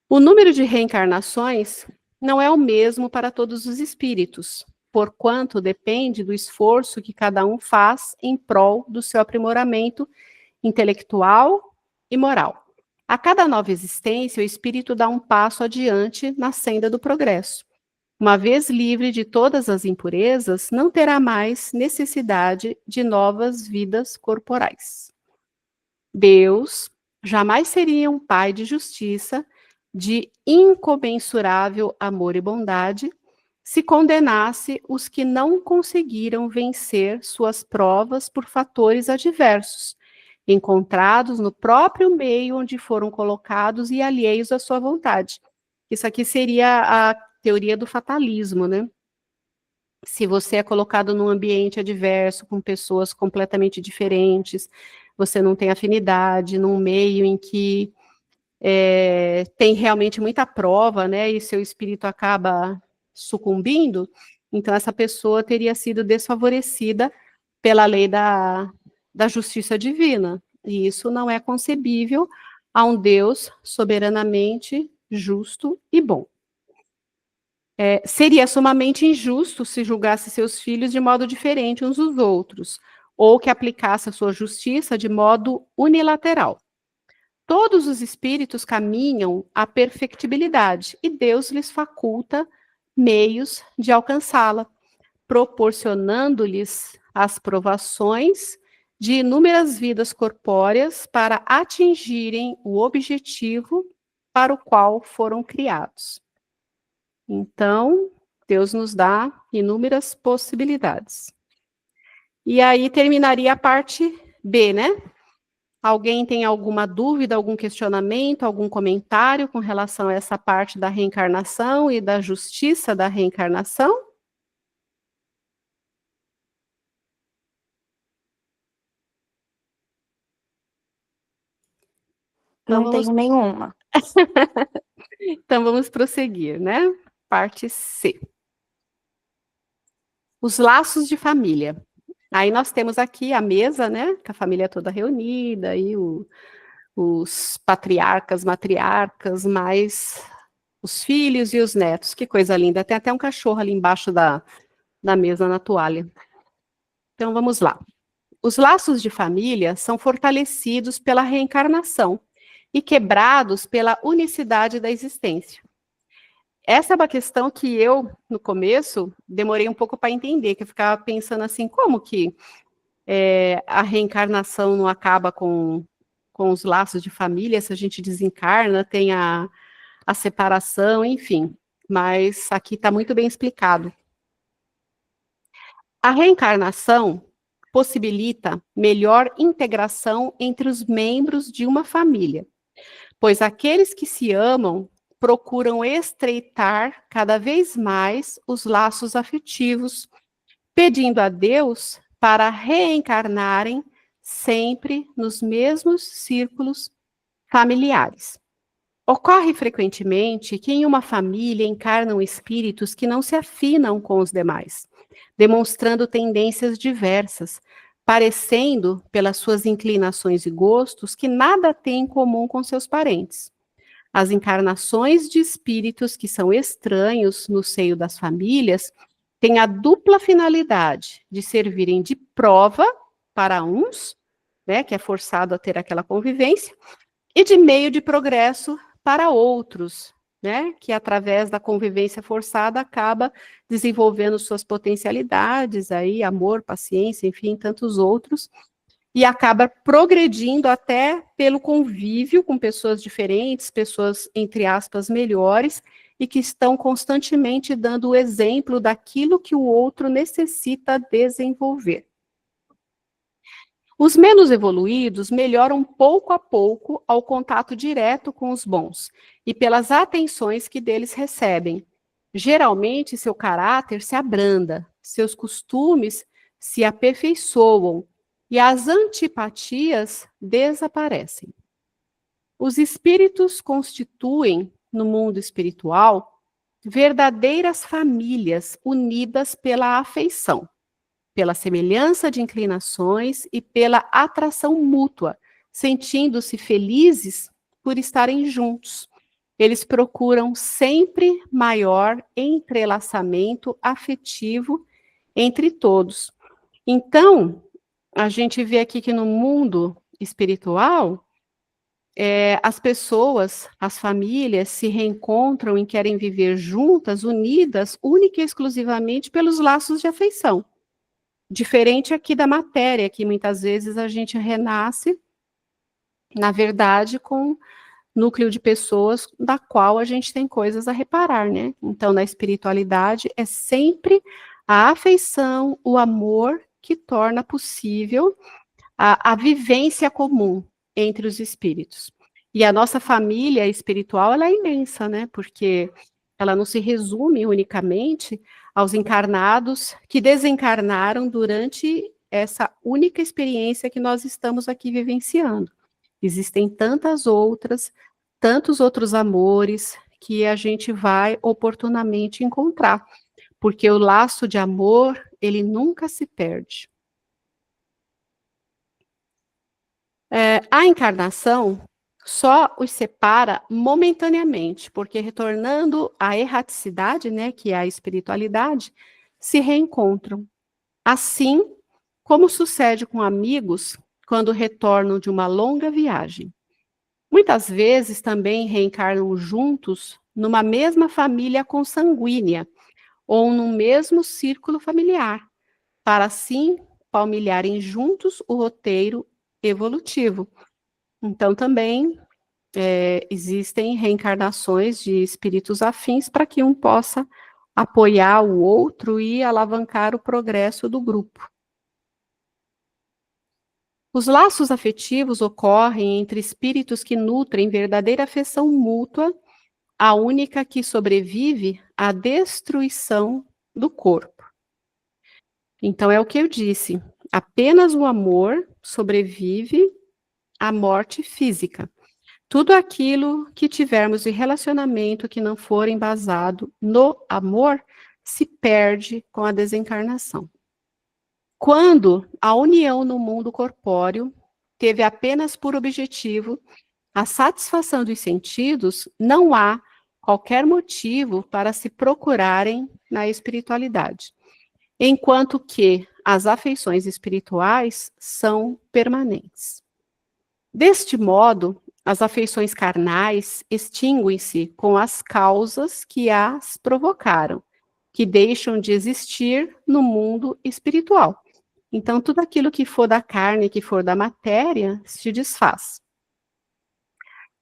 O número de reencarnações não é o mesmo para todos os espíritos, porquanto depende do esforço que cada um faz em prol do seu aprimoramento intelectual e moral. A cada nova existência, o espírito dá um passo adiante na senda do progresso. Uma vez livre de todas as impurezas, não terá mais necessidade de novas vidas corporais. Deus jamais seria um pai de justiça, de incomensurável amor e bondade, se condenasse os que não conseguiram vencer suas provas por fatores adversos, encontrados no próprio meio onde foram colocados e alheios à sua vontade. Isso aqui seria a teoria do fatalismo, né? Se você é colocado num ambiente adverso, com pessoas completamente diferentes, você não tem afinidade, num meio em que tem realmente muita prova, né, e seu espírito acaba sucumbindo, então essa pessoa teria sido desfavorecida pela lei da justiça divina, e isso não é concebível a um Deus soberanamente justo e bom. Seria sumamente injusto se julgasse seus filhos de modo diferente uns dos outros, ou que aplicasse a sua justiça de modo unilateral. Todos os espíritos caminham à perfectibilidade e Deus lhes faculta meios de alcançá-la, proporcionando-lhes as provações de inúmeras vidas corpóreas para atingirem o objetivo para o qual foram criados. Então, Deus nos dá inúmeras possibilidades. E aí terminaria a parte B, né? Alguém tem alguma dúvida, algum questionamento, algum comentário com relação a essa parte da reencarnação e da justiça da reencarnação? Não tenho nenhuma. Então vamos prosseguir, né? Parte C. Os laços de família. Aí nós temos aqui a mesa, né? Com a família toda reunida, e os patriarcas, matriarcas, mais os filhos e os netos. Que coisa linda. Tem até um cachorro ali embaixo da mesa na toalha. Então vamos lá. Os laços de família são fortalecidos pela reencarnação e quebrados pela unicidade da existência. Essa é uma questão que eu, no começo, demorei um pouco para entender, que eu ficava pensando assim, como que a reencarnação não acaba com os laços de família, se a gente desencarna, tem a separação, enfim. Mas aqui está muito bem explicado. A reencarnação possibilita melhor integração entre os membros de uma família, pois aqueles que se amam procuram estreitar cada vez mais os laços afetivos, pedindo a Deus para reencarnarem sempre nos mesmos círculos familiares. Ocorre frequentemente que em uma família encarnam espíritos que não se afinam com os demais, demonstrando tendências diversas, parecendo, pelas suas inclinações e gostos, que nada têm em comum com seus parentes. As encarnações de espíritos que são estranhos no seio das famílias têm a dupla finalidade de servirem de prova para uns, né, que é forçado a ter aquela convivência, e de meio de progresso para outros, né, que através da convivência forçada acaba desenvolvendo suas potencialidades, aí, amor, paciência, enfim, tantos outros, e acaba progredindo até pelo convívio com pessoas diferentes, pessoas, entre aspas, melhores, e que estão constantemente dando o exemplo daquilo que o outro necessita desenvolver. Os menos evoluídos melhoram pouco a pouco ao contato direto com os bons e pelas atenções que deles recebem. Geralmente, seu caráter se abranda, seus costumes se aperfeiçoam e as antipatias desaparecem. Os espíritos constituem, no mundo espiritual, verdadeiras famílias unidas pela afeição, pela semelhança de inclinações e pela atração mútua, sentindo-se felizes por estarem juntos. Eles procuram sempre maior entrelaçamento afetivo entre todos. Então, a gente vê aqui que no mundo espiritual, as pessoas, as famílias se reencontram e querem viver juntas, unidas, única e exclusivamente pelos laços de afeição. Diferente aqui da matéria, que muitas vezes a gente renasce, na verdade, com núcleo de pessoas da qual a gente tem coisas a reparar, né? Então, na espiritualidade, é sempre a afeição, o amor que torna possível a vivência comum entre os espíritos. E a nossa família espiritual, ela é imensa, né? Porque ela não se resume unicamente aos encarnados que desencarnaram durante essa única experiência que nós estamos aqui vivenciando. Existem tantos outros amores que a gente vai oportunamente encontrar, porque o laço de amor, ele nunca se perde. A encarnação só os separa momentaneamente, porque retornando à erraticidade, né, que é a espiritualidade, se reencontram. Assim como sucede com amigos quando retornam de uma longa viagem. Muitas vezes também reencarnam juntos numa mesma família consanguínea ou no mesmo círculo familiar, para assim palmilharem juntos o roteiro evolutivo. Então, também existem reencarnações de espíritos afins para que um possa apoiar o outro e alavancar o progresso do grupo. Os laços afetivos ocorrem entre espíritos que nutrem verdadeira afeição mútua, a única que sobrevive à destruição do corpo. Então, é o que eu disse, apenas o amor sobrevive à morte física. Tudo aquilo que tivermos de relacionamento que não for embasado no amor se perde com a desencarnação. Quando a união no mundo corpóreo teve apenas por objetivo a satisfação dos sentidos, não há qualquer motivo para se procurarem na espiritualidade, enquanto que as afeições espirituais são permanentes. Deste modo, as afeições carnais extinguem-se com as causas que as provocaram, que deixam de existir no mundo espiritual. Então, tudo aquilo que for da carne, que for da matéria, se desfaz.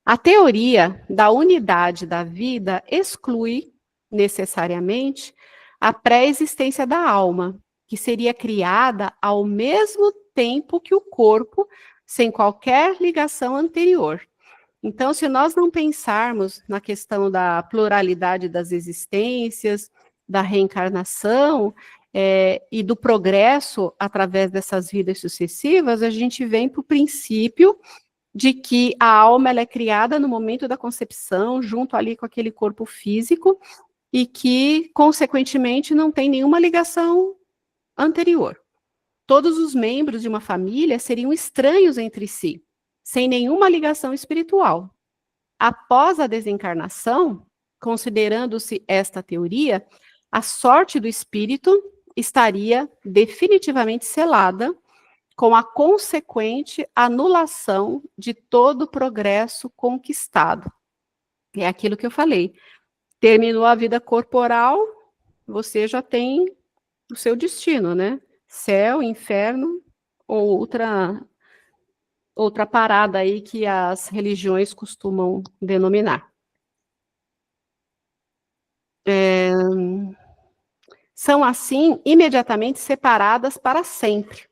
A teoria da unidade da vida exclui, necessariamente, a pré-existência da alma, que seria criada ao mesmo tempo que o corpo, sem qualquer ligação anterior. Então, se nós não pensarmos na questão da pluralidade das existências, da reencarnação e do progresso através dessas vidas sucessivas, a gente vem para o princípio de que a alma ela é criada no momento da concepção, junto ali com aquele corpo físico, e que, consequentemente, não tem nenhuma ligação anterior. Todos os membros de uma família seriam estranhos entre si, sem nenhuma ligação espiritual. Após a desencarnação, considerando-se esta teoria, a sorte do espírito estaria definitivamente selada com a consequente anulação de todo o progresso conquistado. É aquilo que eu falei. Terminou a vida corporal, você já tem o seu destino, né? Céu, inferno, ou outra parada aí que as religiões costumam denominar. São, assim, imediatamente separadas para sempre,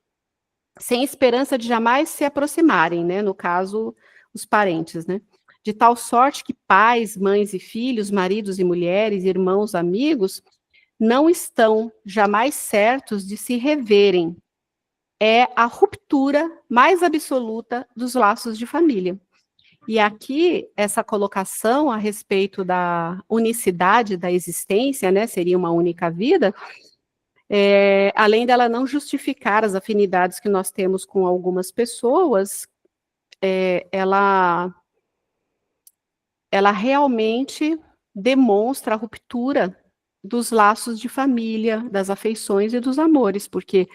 sem esperança de jamais se aproximarem, né? No caso, os parentes, né? De tal sorte que pais, mães e filhos, maridos e mulheres, irmãos, amigos, não estão jamais certos de se reverem. é a ruptura mais absoluta dos laços de família. E aqui, essa colocação a respeito da unicidade da existência, né, seria uma única vida, além dela não justificar as afinidades que nós temos com algumas pessoas, ela realmente demonstra a ruptura dos laços de família, das afeições e dos amores, porque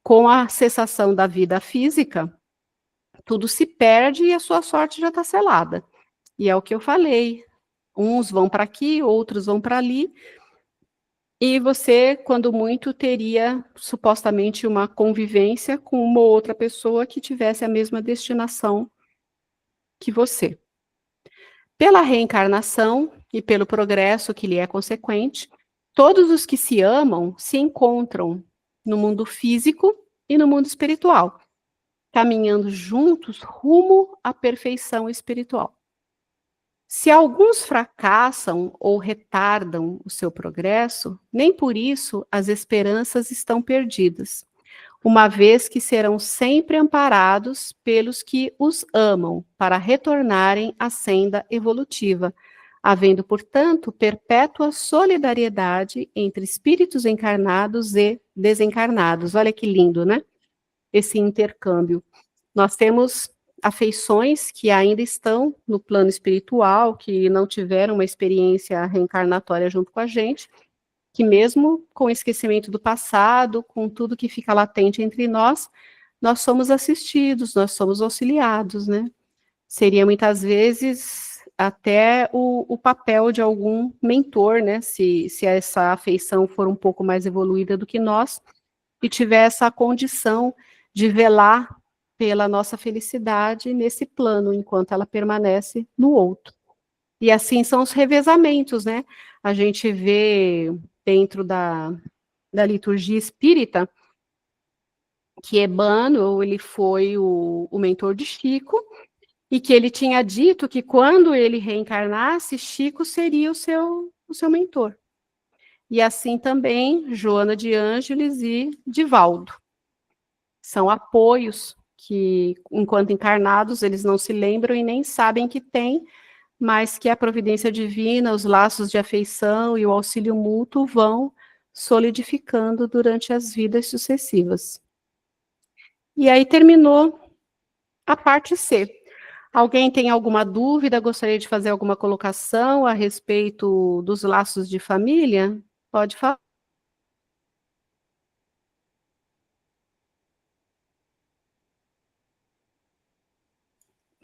com a cessação da vida física, tudo se perde e a sua sorte já está selada. E é o que eu falei, uns vão para aqui, outros vão para ali, e você, quando muito, teria supostamente uma convivência com uma ou outra pessoa que tivesse a mesma destinação que você. Pela reencarnação e pelo progresso que lhe é consequente, todos os que se amam se encontram no mundo físico e no mundo espiritual, caminhando juntos rumo à perfeição espiritual. Se alguns fracassam ou retardam o seu progresso, nem por isso as esperanças estão perdidas, uma vez que serão sempre amparados pelos que os amam para retornarem à senda evolutiva, havendo, portanto, perpétua solidariedade entre espíritos encarnados e desencarnados. Olha que lindo, né? Esse intercâmbio. Nós temos afeições que ainda estão no plano espiritual, que não tiveram uma experiência reencarnatória junto com a gente, que mesmo com o esquecimento do passado, com tudo que fica latente entre nós, nós somos assistidos, nós somos auxiliados, né? Seria muitas vezes até o papel de algum mentor, né? Se essa afeição for um pouco mais evoluída do que nós, e tiver essa condição de velar pela nossa felicidade nesse plano, enquanto ela permanece no outro. E assim são os revezamentos, né? A gente vê dentro da liturgia espírita que Emmanuel, ele foi o mentor de Chico, e que ele tinha dito que quando ele reencarnasse, Chico seria o seu mentor. E assim também Joana de Ângeles e Divaldo. São apoios que, enquanto encarnados, eles não se lembram e nem sabem que têm, mas que a providência divina, os laços de afeição e o auxílio mútuo vão solidificando durante as vidas sucessivas. E aí terminou a parte C. Alguém tem alguma dúvida, gostaria de fazer alguma colocação a respeito dos laços de família? Pode falar.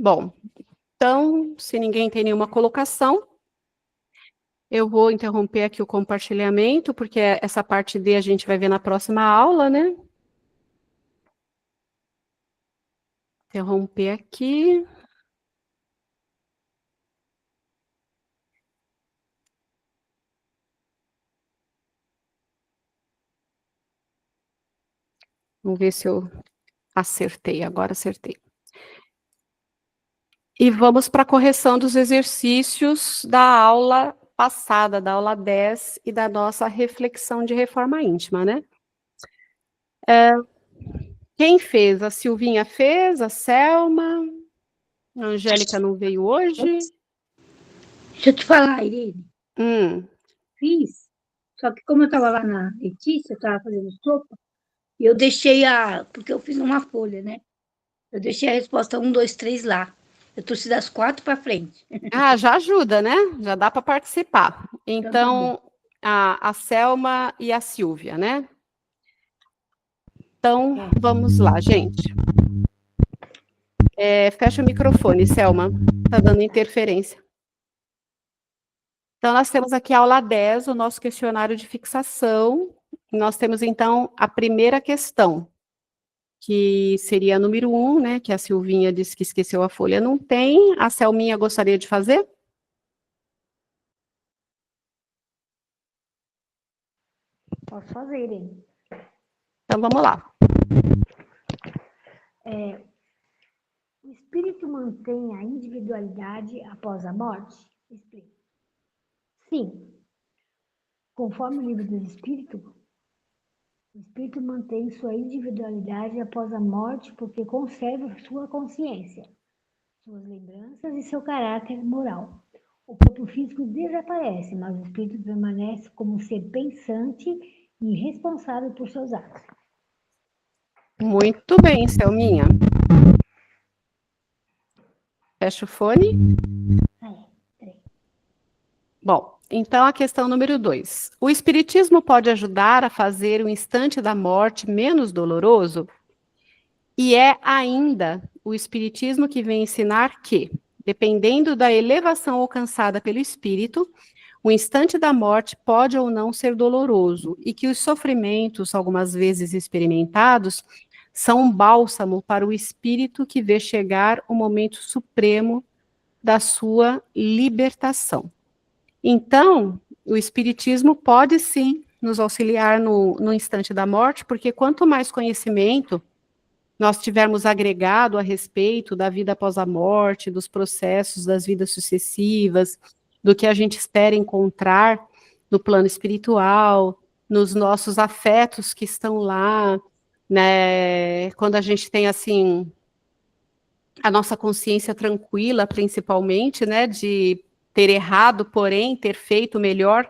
Bom, então, se ninguém tem nenhuma colocação, eu vou interromper aqui o compartilhamento, porque essa parte D a gente vai ver na próxima aula, né? Interromper aqui. Vamos ver se eu acertei. Agora acertei. E vamos para a correção dos exercícios da aula passada, da aula 10 e da nossa reflexão de reforma íntima, né? Quem fez? A Silvinha fez, a Selma, a Angélica não veio hoje. Deixa eu te falar, Irene. Hum, Fiz, só que como eu estava lá na Letícia, eu estava fazendo sopa, e eu deixei porque eu fiz uma folha, né? Eu deixei a resposta 1, 2, 3 lá. Eu trouxe das 4 para frente. já ajuda, né? Já dá para participar. Então, a Selma e a Silvia, né? Então, vamos lá, gente. Fecha o microfone, Selma. Está dando interferência. Então, nós temos aqui a aula 10, o nosso questionário de fixação. Nós temos, então, a primeira questão, que seria a número 1, né? Que a Silvinha disse que esqueceu a folha. Não tem. A Selminha gostaria de fazer? Posso fazer, Irene. Então, vamos lá. O espírito mantém a individualidade após a morte? Explique. Sim. Conforme o livro do espírito, o espírito mantém sua individualidade após a morte porque conserva sua consciência, suas lembranças e seu caráter moral. O corpo físico desaparece, mas o espírito permanece como ser pensante e responsável por seus atos. Muito bem, Selminha. Fecha o fone. Peraí. Bom, então a questão número 2. O espiritismo pode ajudar a fazer o instante da morte menos doloroso? E é ainda o espiritismo que vem ensinar que, dependendo da elevação alcançada pelo espírito, o instante da morte pode ou não ser doloroso e que os sofrimentos, algumas vezes experimentados, são um bálsamo para o espírito que vê chegar o momento supremo da sua libertação. Então, o espiritismo pode sim nos auxiliar no instante da morte, porque quanto mais conhecimento nós tivermos agregado a respeito da vida após a morte, dos processos das vidas sucessivas, do que a gente espera encontrar no plano espiritual, nos nossos afetos que estão lá, né? Quando a gente tem assim a nossa consciência tranquila, principalmente, né, de ter errado, porém ter feito melhor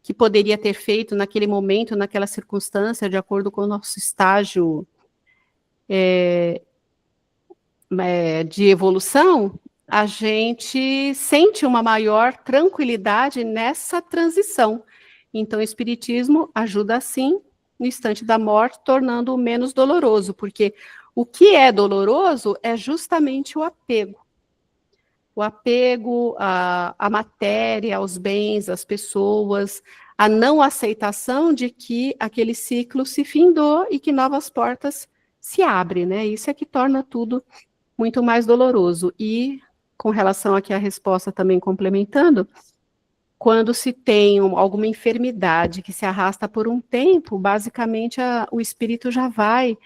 que poderia ter feito naquele momento, naquela circunstância, de acordo com o nosso estágio de evolução, a gente sente uma maior tranquilidade nessa transição. Então, o Espiritismo ajuda, sim, no instante da morte, tornando-o menos doloroso, porque o que é doloroso é justamente o apego. O apego à matéria, aos bens, às pessoas, a não aceitação de que aquele ciclo se findou e que novas portas se abrem, né? Isso é que torna tudo muito mais doloroso. E, com relação aqui à resposta também complementando, quando se tem alguma enfermidade que se arrasta por um tempo, basicamente o espírito já vai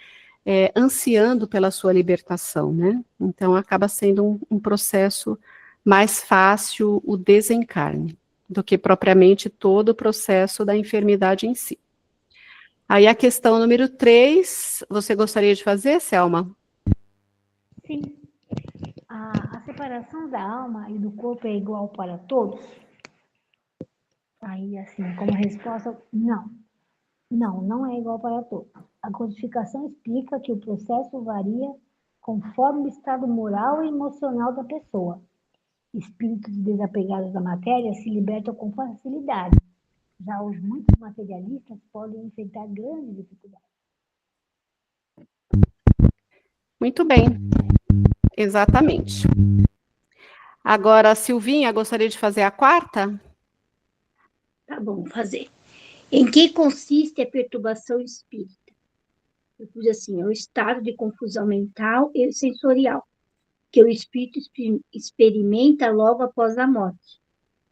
ansiando pela sua libertação, né? Então, acaba sendo um processo mais fácil o desencarne, do que propriamente todo o processo da enfermidade em si. Aí a questão número 3, você gostaria de fazer, Selma? Sim. A separação da alma e do corpo é igual para todos? Aí, assim, como resposta, não. Não é igual para todos. A codificação explica que o processo varia conforme o estado moral e emocional da pessoa. Espíritos desapegados da matéria se libertam com facilidade. Já os muitos materialistas podem enfrentar grandes dificuldades. Muito bem, exatamente. Agora, Silvinha, gostaria de fazer a quarta? Tá bom, vou fazer. Em que consiste a perturbação espírita? Eu pus assim, é o estado de confusão mental e sensorial que o espírito experimenta logo após a morte,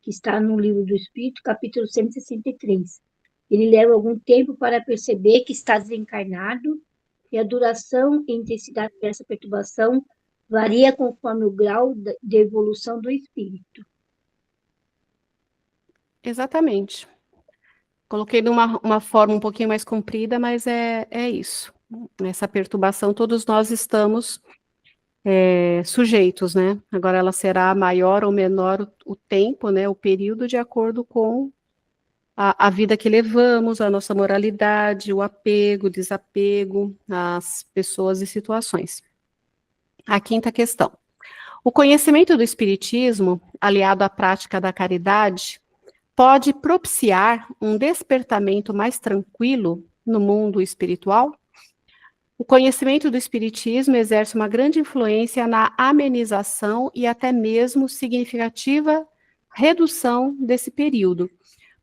que está no livro do Espírito, capítulo 163. Ele leva algum tempo para perceber que está desencarnado e a duração e intensidade dessa perturbação varia conforme o grau de evolução do espírito. Exatamente. Coloquei de uma forma um pouquinho mais comprida, mas é isso. Essa perturbação, todos nós estamos sujeitos, né? Agora, ela será maior ou menor o tempo, né? O período, de acordo com a vida que levamos, a nossa moralidade, o apego, o desapego às pessoas e situações. A quinta questão. O conhecimento do Espiritismo, aliado à prática da caridade, pode propiciar um despertamento mais tranquilo no mundo espiritual? O conhecimento do Espiritismo exerce uma grande influência na amenização e até mesmo significativa redução desse período,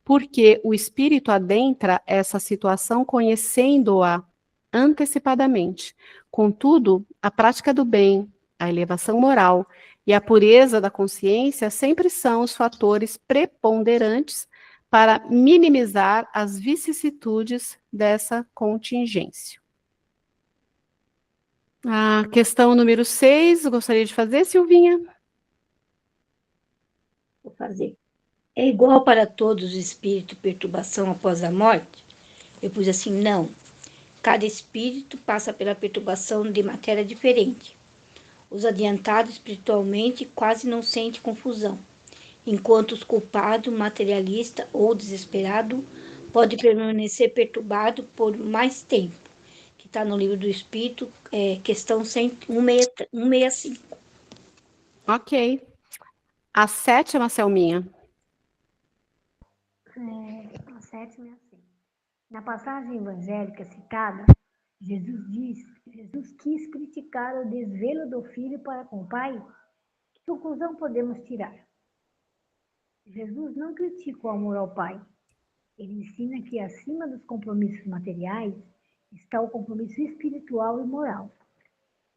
porque o espírito adentra essa situação conhecendo-a antecipadamente. Contudo, a prática do bem, a elevação moral e a pureza da consciência sempre são os fatores preponderantes para minimizar as vicissitudes dessa contingência. A questão número 6, gostaria de fazer, Silvinha? Vou fazer. É igual para todos o espírito perturbação após a morte? Eu pus assim, não. cada espírito passa pela perturbação de matéria diferente. Os adiantados espiritualmente quase não sentem confusão, enquanto os culpados, materialista ou desesperado, pode permanecer perturbado por mais tempo, que está no livro do Espírito, questão 165. Ok. A 7ª, Selminha. A 7ª é assim. Na passagem evangélica citada, Jesus quis criticar o desvelo do filho para com o pai. Que conclusão podemos tirar? Jesus não critica o amor ao pai. Ele ensina que acima dos compromissos materiais está o compromisso espiritual e moral.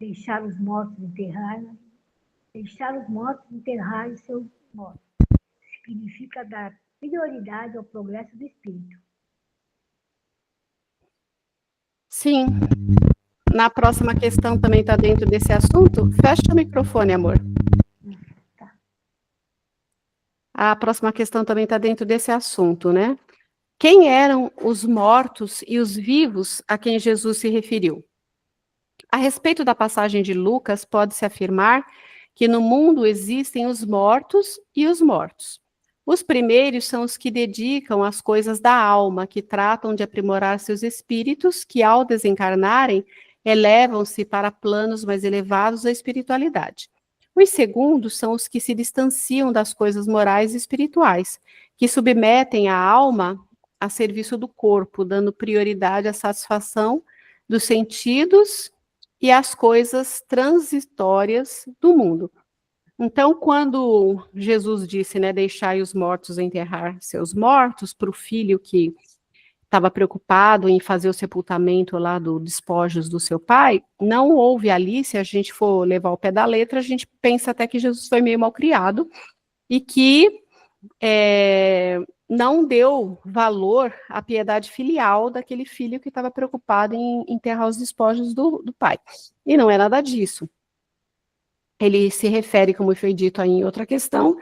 Deixar os mortos enterrarem seus mortos significa dar prioridade ao progresso do espírito. Sim. Na próxima questão também está dentro desse assunto? Fecha o microfone, amor. Tá. A próxima questão também está dentro desse assunto, né? Quem eram os mortos e os vivos a quem Jesus se referiu? A respeito da passagem de Lucas, pode-se afirmar que no mundo existem os mortos e os mortos. Os primeiros são os que dedicam às coisas da alma, que tratam de aprimorar seus espíritos, que ao desencarnarem, elevam-se para planos mais elevados da espiritualidade. Os segundos são os que se distanciam das coisas morais e espirituais, que submetem a alma a serviço do corpo, dando prioridade à satisfação dos sentidos e às coisas transitórias do mundo. Então, quando Jesus disse, né, deixai os mortos enterrar seus mortos, para o filho que estava preocupado em fazer o sepultamento lá dos despojos do seu pai, não houve ali, se a gente for levar o pé da letra, a gente pensa até que Jesus foi meio mal criado e que não deu valor à piedade filial daquele filho que estava preocupado em enterrar os despojos do pai. E não é nada disso. Ele se refere, como foi dito aí em outra questão,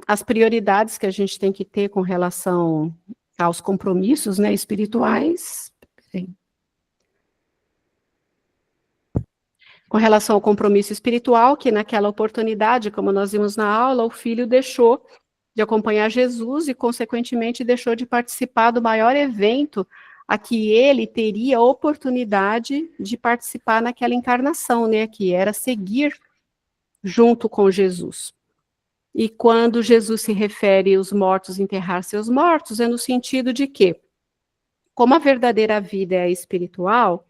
às prioridades que a gente tem que ter com relação aos compromissos, né, espirituais. Com relação ao compromisso espiritual, que naquela oportunidade, como nós vimos na aula, o filho deixou de acompanhar Jesus e, consequentemente, deixou de participar do maior evento a que ele teria oportunidade de participar naquela encarnação, né, que era seguir junto com Jesus. E quando Jesus se refere aos mortos enterrar seus mortos, é no sentido de que, como a verdadeira vida é espiritual,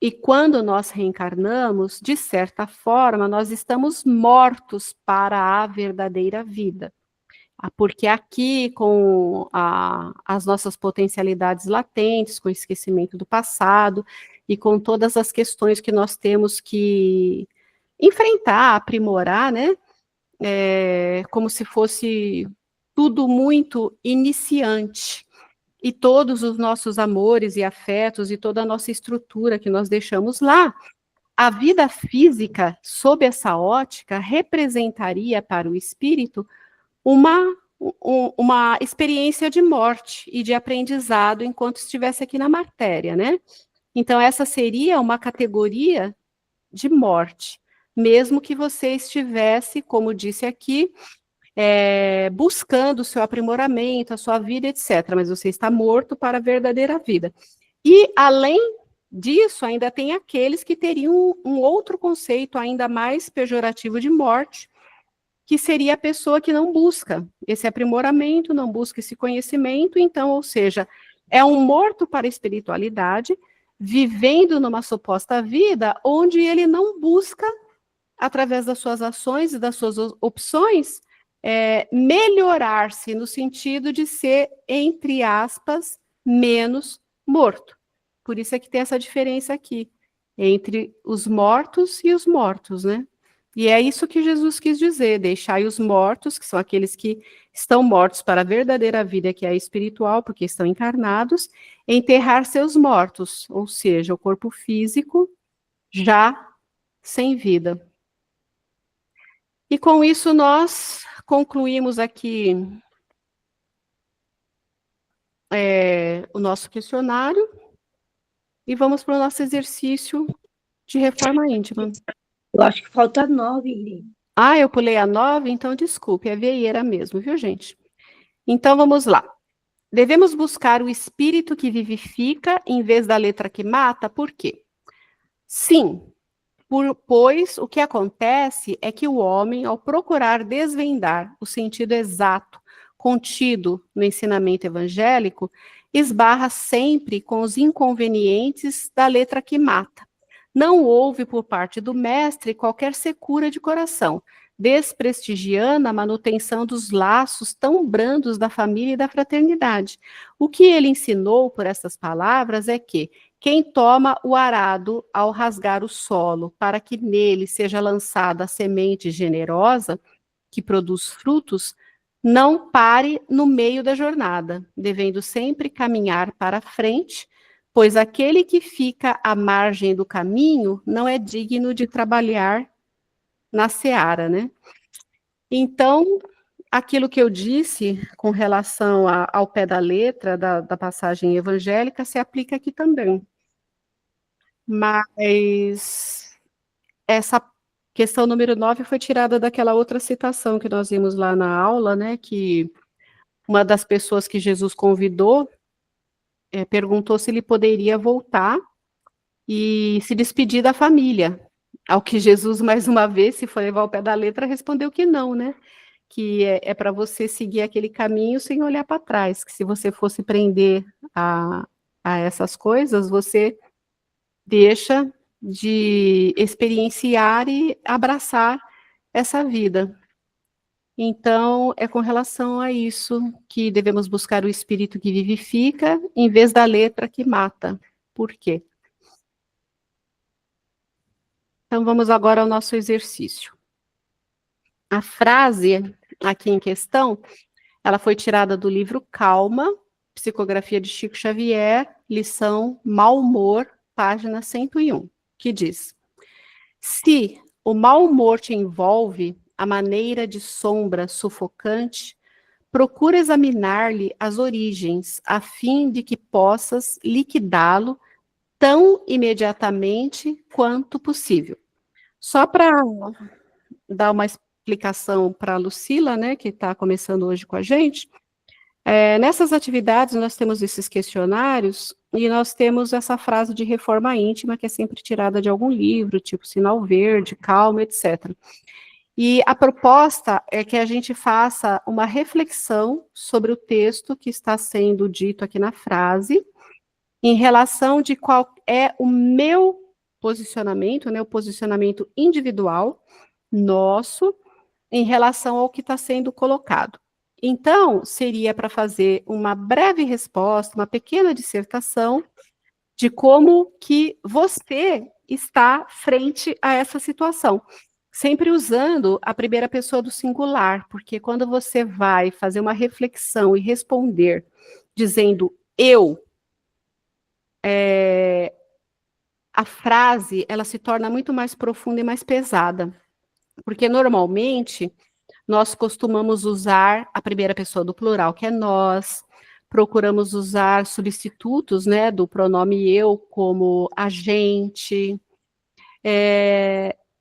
e quando nós reencarnamos, de certa forma, nós estamos mortos para a verdadeira vida. Porque aqui, com as nossas potencialidades latentes, com o esquecimento do passado, e com todas as questões que nós temos que enfrentar, aprimorar, né? Como se fosse tudo muito iniciante. E todos os nossos amores e afetos e toda a nossa estrutura que nós deixamos lá, a vida física, sob essa ótica, representaria para o espírito uma experiência de morte e de aprendizado enquanto estivesse aqui na matéria, né? Então, essa seria uma categoria de morte, mesmo que você estivesse, como disse aqui, buscando o seu aprimoramento, a sua vida, etc. Mas você está morto para a verdadeira vida. E, além disso, ainda tem aqueles que teriam um outro conceito ainda mais pejorativo de morte, que seria a pessoa que não busca esse aprimoramento, não busca esse conhecimento, então, ou seja, é um morto para a espiritualidade, vivendo numa suposta vida onde ele não busca, através das suas ações e das suas opções, melhorar-se no sentido de ser, entre aspas, menos morto. Por isso é que tem essa diferença aqui, entre os mortos e os mortos, né? E é isso que Jesus quis dizer, deixai os mortos, que são aqueles que estão mortos para a verdadeira vida, que é a espiritual, porque estão encarnados, enterrar seus mortos, ou seja, o corpo físico já sem vida. E com isso nós concluímos aqui o nosso questionário. e vamos para o nosso exercício de reforma íntima. Eu acho que falta 9, Irene. Ah, eu pulei a 9, então desculpe, é veieira mesmo, viu, gente? Então vamos lá. Devemos buscar o espírito que vivifica em vez da letra que mata, por quê? Sim, pois o que acontece é que o homem, ao procurar desvendar o sentido exato contido no ensinamento evangélico, esbarra sempre com os inconvenientes da letra que mata. Não houve por parte do mestre qualquer secura de coração, desprestigiando a manutenção dos laços tão brandos da família e da fraternidade. O que ele ensinou por essas palavras é que quem toma o arado ao rasgar o solo, para que nele seja lançada a semente generosa, que produz frutos, não pare no meio da jornada, devendo sempre caminhar para frente, pois aquele que fica à margem do caminho não é digno de trabalhar na seara, né? Então, aquilo que eu disse com relação ao pé da letra da passagem evangélica se aplica aqui também. Mas essa questão número 9 foi tirada daquela outra citação que nós vimos lá na aula, né, que uma das pessoas que Jesus convidou perguntou se ele poderia voltar e se despedir da família. Ao que Jesus, mais uma vez, se for levar ao pé da letra, respondeu que não, né? Que é para você seguir aquele caminho sem olhar para trás, que se você fosse prender a essas coisas, você deixa de experienciar e abraçar essa vida. Então, é com relação a isso que devemos buscar o espírito que vivifica, em vez da letra que mata. Por quê? Então, vamos agora ao nosso exercício. A frase aqui em questão, ela foi tirada do livro Calma, Psicografia de Chico Xavier, lição Mau Humor, página 101, que diz: se o mau humor te envolve à maneira de sombra sufocante, procura examinar-lhe as origens, a fim de que possas liquidá-lo tão imediatamente quanto possível. Só para dar uma explicação para a Lucila, né, que está começando hoje com a gente, nessas atividades nós temos esses questionários e nós temos essa frase de reforma íntima que é sempre tirada de algum livro, tipo Sinal Verde, Calma, etc. E a proposta é que a gente faça uma reflexão sobre o texto que está sendo dito aqui na frase, em relação de qual é o meu posicionamento, né, o posicionamento individual nosso, em relação ao que está sendo colocado. Então, seria para fazer uma breve resposta, uma pequena dissertação de como que você está frente a essa situação. Sempre usando a primeira pessoa do singular, porque quando você vai fazer uma reflexão e responder dizendo eu, a frase ela se torna muito mais profunda e mais pesada. Porque normalmente nós costumamos usar a primeira pessoa do plural, que é nós, procuramos usar substitutos, né, do pronome eu, como a gente.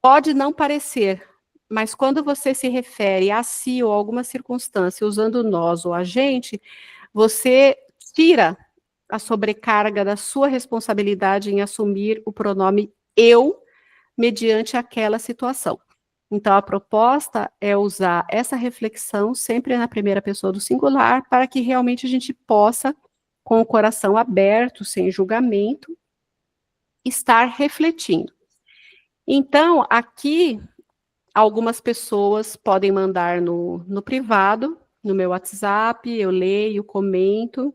Pode não parecer, mas quando você se refere a si ou a alguma circunstância usando nós ou a gente, você tira a sobrecarga da sua responsabilidade em assumir o pronome eu mediante aquela situação. Então, a proposta é usar essa reflexão sempre na primeira pessoa do singular, para que realmente a gente possa, com o coração aberto, sem julgamento, estar refletindo. Então, aqui, algumas pessoas podem mandar no privado, no meu WhatsApp, eu leio, comento,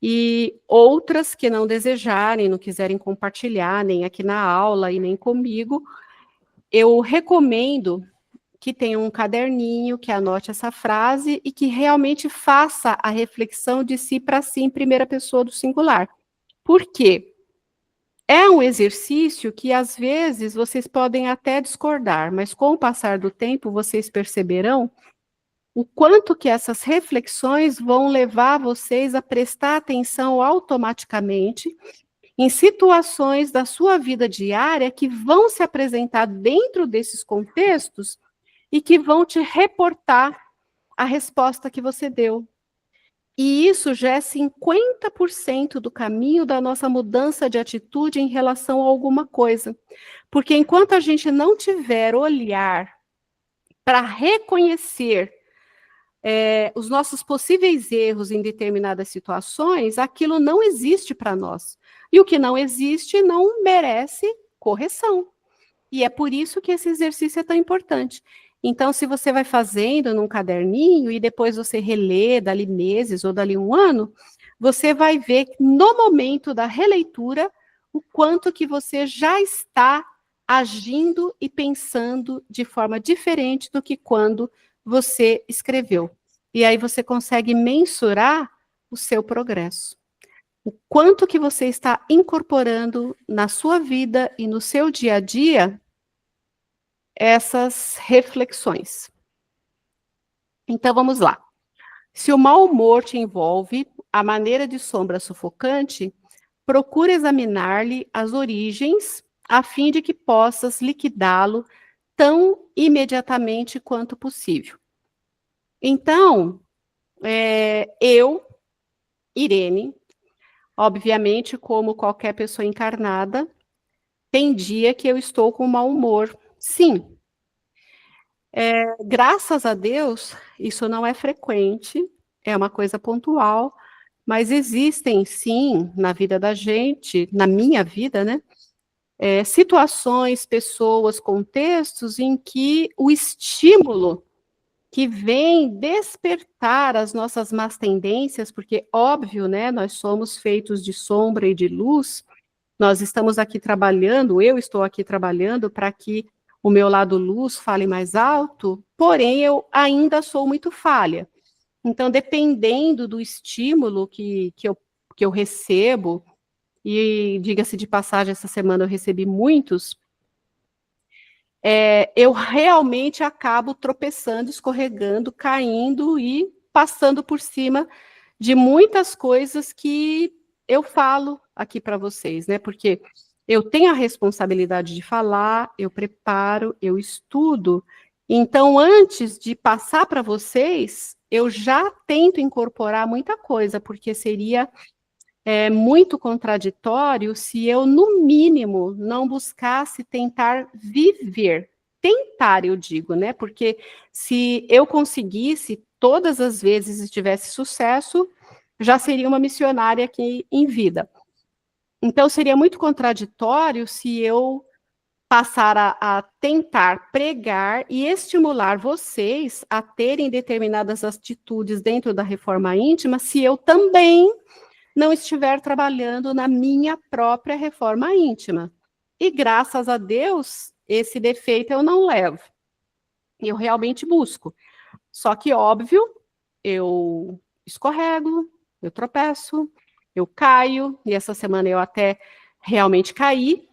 e outras que não desejarem, não quiserem compartilhar, nem aqui na aula e nem comigo, eu recomendo que tenha um caderninho, que anote essa frase e que realmente faça a reflexão de si para si em primeira pessoa do singular. Por quê? É um exercício que, às vezes, vocês podem até discordar, mas com o passar do tempo, vocês perceberão o quanto que essas reflexões vão levar vocês a prestar atenção automaticamente em situações da sua vida diária que vão se apresentar dentro desses contextos e que vão te reportar a resposta que você deu. E isso já é 50% do caminho da nossa mudança de atitude em relação a alguma coisa. Porque enquanto a gente não tiver olhar para reconhecer os nossos possíveis erros em determinadas situações, aquilo não existe para nós. E o que não existe não merece correção. E é por isso que esse exercício é tão importante. Então, se você vai fazendo num caderninho e depois você relê dali meses ou dali um ano, você vai ver no momento da releitura o quanto que você já está agindo e pensando de forma diferente do que quando você escreveu. E aí você consegue mensurar o seu progresso. O quanto que você está incorporando na sua vida e no seu dia a dia essas reflexões. Então, vamos lá. Se o mau humor te envolve, a maneira de sombra sufocante, procura examinar-lhe as origens, a fim de que possas liquidá-lo tão imediatamente quanto possível. Então, eu, Irene, obviamente, como qualquer pessoa encarnada, tem dia que eu estou com mau humor. Sim. Graças a Deus, isso não é frequente, é uma coisa pontual, mas existem, sim, na vida da gente, na minha vida, né? Situações, pessoas, contextos em que o estímulo que vem despertar as nossas más tendências, porque, óbvio, né, nós somos feitos de sombra e de luz, nós estamos aqui trabalhando, eu estou aqui trabalhando para que o meu lado luz fale mais alto, porém eu ainda sou muito falha. Então, dependendo do estímulo que eu recebo, e diga-se de passagem, essa semana eu recebi muitos, eu realmente acabo tropeçando, escorregando, caindo e passando por cima de muitas coisas que eu falo aqui para vocês, né? Porque eu tenho a responsabilidade de falar, eu preparo, eu estudo. Então, antes de passar para vocês, eu já tento incorporar muita coisa, porque seria muito contraditório se eu, no mínimo, não buscasse tentar viver. Tentar, eu digo, né? Porque se eu conseguisse, todas as vezes e tivesse sucesso, já seria uma missionária aqui em vida. Então, seria muito contraditório se eu passar a tentar pregar e estimular vocês a terem determinadas atitudes dentro da reforma íntima, se eu também não estiver trabalhando na minha própria reforma íntima. E graças a Deus, esse defeito eu não levo. Eu realmente busco. Só que, óbvio, eu escorrego, eu tropeço, eu caio, e essa semana eu até realmente caí,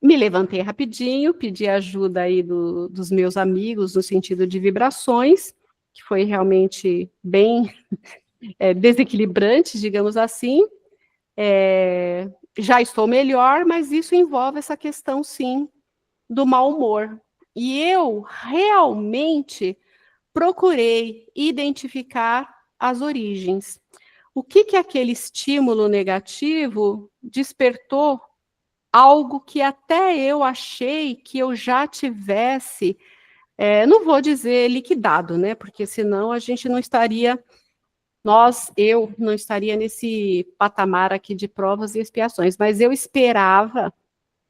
me levantei rapidinho, pedi ajuda aí dos meus amigos no sentido de vibrações, que foi realmente bem desequilibrante, digamos assim. Já estou melhor, mas isso envolve essa questão, sim, do mau humor. E eu realmente procurei identificar as origens. O que aquele estímulo negativo despertou algo que até eu achei que eu já tivesse, não vou dizer liquidado, né? Porque senão a gente não estaria, eu não estaria nesse patamar aqui de provas e expiações, mas eu esperava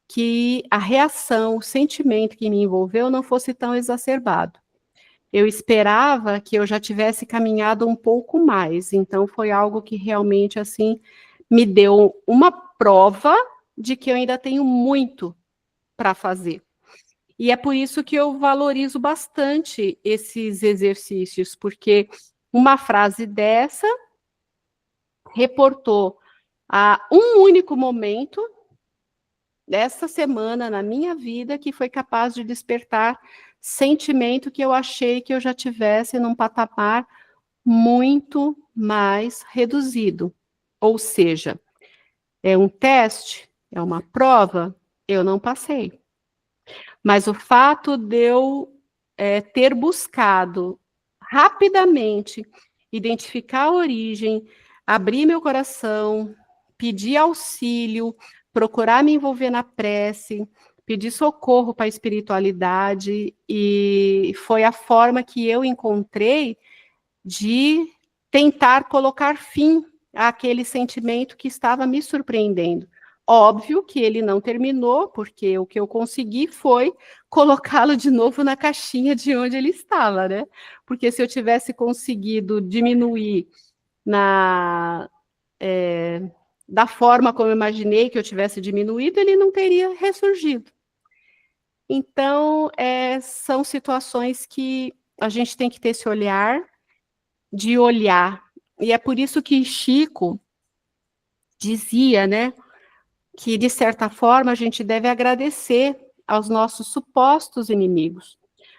que a reação, o sentimento que me envolveu não fosse tão exacerbado. Eu esperava que eu já tivesse caminhado um pouco mais, então foi algo que realmente, assim, me deu uma prova de que eu ainda tenho muito para fazer. E é por isso que eu valorizo bastante esses exercícios, porque uma frase dessa reportou a um único momento dessa semana na minha vida que foi capaz de despertar sentimento que eu achei que eu já tivesse num patamar muito mais reduzido. Ou seja, é um teste é uma prova, eu não passei. Mas o fato de eu ter buscado rapidamente identificar a origem, abrir meu coração, pedir auxílio, procurar me envolver na prece, pedir socorro para a espiritualidade, e foi a forma que eu encontrei de tentar colocar fim àquele sentimento que estava me surpreendendo. Óbvio que ele não terminou, porque o que eu consegui foi colocá-lo de novo na caixinha de onde ele estava, né? Porque se eu tivesse conseguido diminuir da forma como eu imaginei que eu tivesse diminuído, ele não teria ressurgido. Então, são situações que a gente tem que ter esse olhar, de olhar. E é por isso que Chico dizia, né, que, de certa forma, a gente deve agradecer aos nossos supostos inimigos,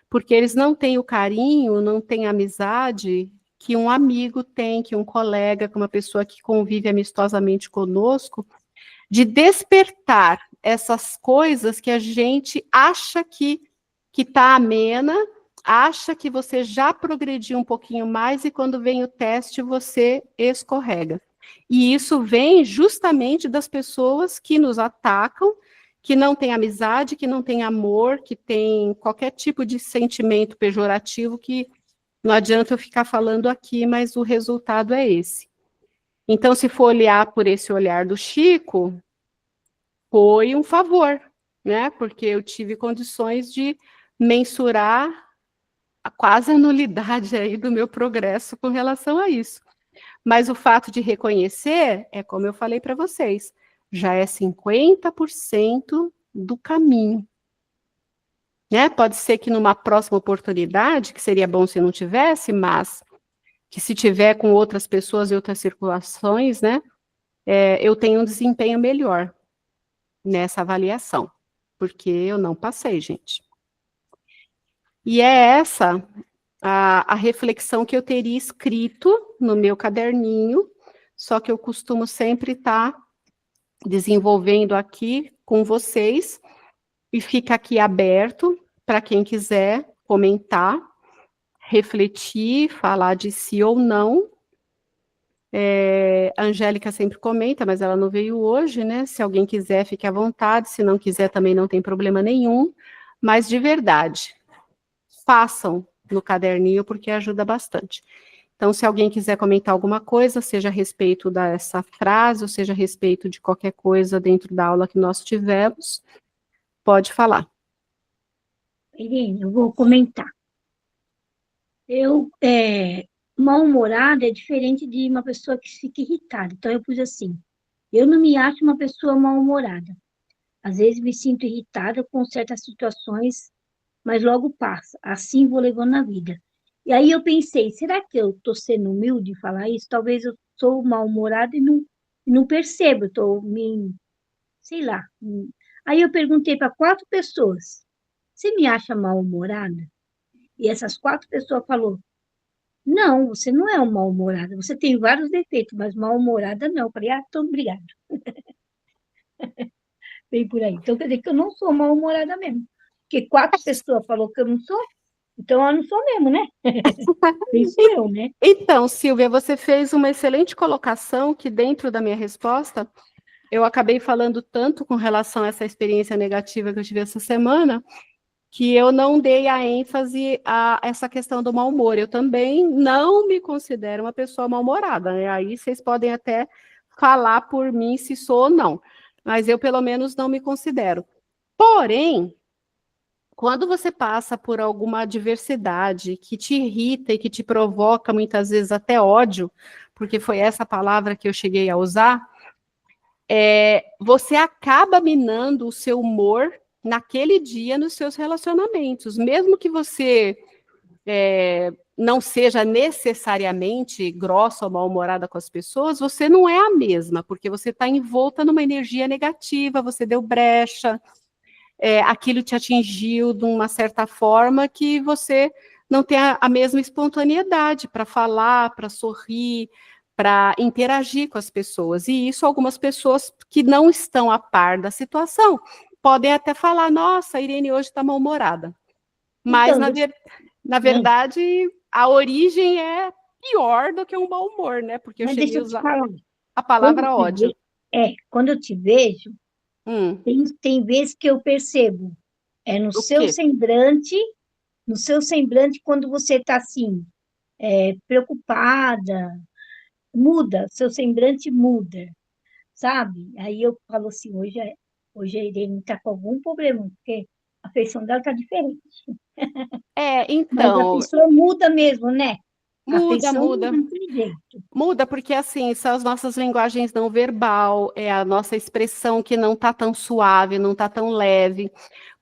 porque eles não têm o carinho, não têm a amizade que um amigo tem, que um colega, que uma pessoa que convive amistosamente conosco, de despertar essas coisas que a gente acha que está amena, acha que você já progrediu um pouquinho mais e quando vem o teste você escorrega. E isso vem justamente das pessoas que nos atacam, que não têm amizade, que não têm amor, que têm qualquer tipo de sentimento pejorativo, que não adianta eu ficar falando aqui, mas o resultado é esse. Então, se for olhar por esse olhar do Chico, foi um favor, né? Porque eu tive condições de mensurar a quase a nulidade aí do meu progresso com relação a isso. Mas o fato de reconhecer, é como eu falei para vocês, já é 50% do caminho. Né? Pode ser que numa próxima oportunidade, que seria bom se não tivesse, mas que se tiver com outras pessoas e outras circulações, né, eu tenho um desempenho melhor nessa avaliação, porque eu não passei, gente. E é essa a reflexão que eu teria escrito no meu caderninho, só que eu costumo sempre estar desenvolvendo aqui com vocês, e fica aqui aberto para quem quiser comentar, refletir, falar de si ou não. A Angélica sempre comenta, mas ela não veio hoje, né? Se alguém quiser, fique à vontade, se não quiser também não tem problema nenhum, mas de verdade, façam no caderninho, porque ajuda bastante. Então, se alguém quiser comentar alguma coisa, seja a respeito dessa frase, ou seja a respeito de qualquer coisa dentro da aula que nós tivemos, pode falar. Irene, eu vou comentar. Mal-humorada é diferente de uma pessoa que fica irritada. Então, eu pus assim, eu não me acho uma pessoa mal-humorada. Às vezes me sinto irritada com certas situações, mas logo passa. Assim vou levando na vida. E aí eu pensei, será que eu estou sendo humilde em falar isso? Talvez eu sou mal-humorada e não percebo, sei lá. Aí eu perguntei para 4 pessoas, você me acha mal-humorada? E essas 4 pessoas falaram, não, você não é uma mal-humorada, você tem vários defeitos, mas mal-humorada não. Eu falei, então obrigado. Vem por aí. Então quer dizer que eu não sou mal-humorada mesmo. Porque 4 pessoas falaram que eu não sou, então eu não sou mesmo, né? Isso eu, né? Então, Silvia, você fez uma excelente colocação que dentro da minha resposta, eu acabei falando tanto com relação a essa experiência negativa que eu tive essa semana, que eu não dei a ênfase a essa questão do mau humor. Eu também não me considero uma pessoa mal-humorada, né? Aí vocês podem até falar por mim se sou ou não, mas eu pelo menos não me considero. Porém, quando você passa por alguma adversidade que te irrita e que te provoca muitas vezes até ódio, porque foi essa palavra que eu cheguei a usar, você acaba minando o seu humor naquele dia nos seus relacionamentos. Mesmo que você não seja necessariamente grossa ou mal-humorada com as pessoas, você não é a mesma, porque você está envolta numa energia negativa, você deu brecha, aquilo te atingiu de uma certa forma que você não tem a mesma espontaneidade para falar, para sorrir, para interagir com as pessoas. E isso algumas pessoas que não estão a par da situação podem até falar, nossa, a Irene hoje está mal-humorada. Mas, Então, na verdade, a origem é pior do que um mau humor, né? Porque eu mas cheguei deixa a eu te usar falar. a Quando palavra eu te ódio. quando eu te vejo, Hum, tem vezes que eu percebo, o quê? no seu semblante, quando você está assim, preocupada, muda, seu semblante muda, sabe? Aí eu falo assim, hoje a Irene está com algum problema, porque a feição dela está diferente. Mas a Então, pessoa muda mesmo, né? A muda, feição muda, muda. não tem jeito. Muda porque, assim, são as nossas linguagens não verbal, é a nossa expressão que não está tão suave, não está tão leve,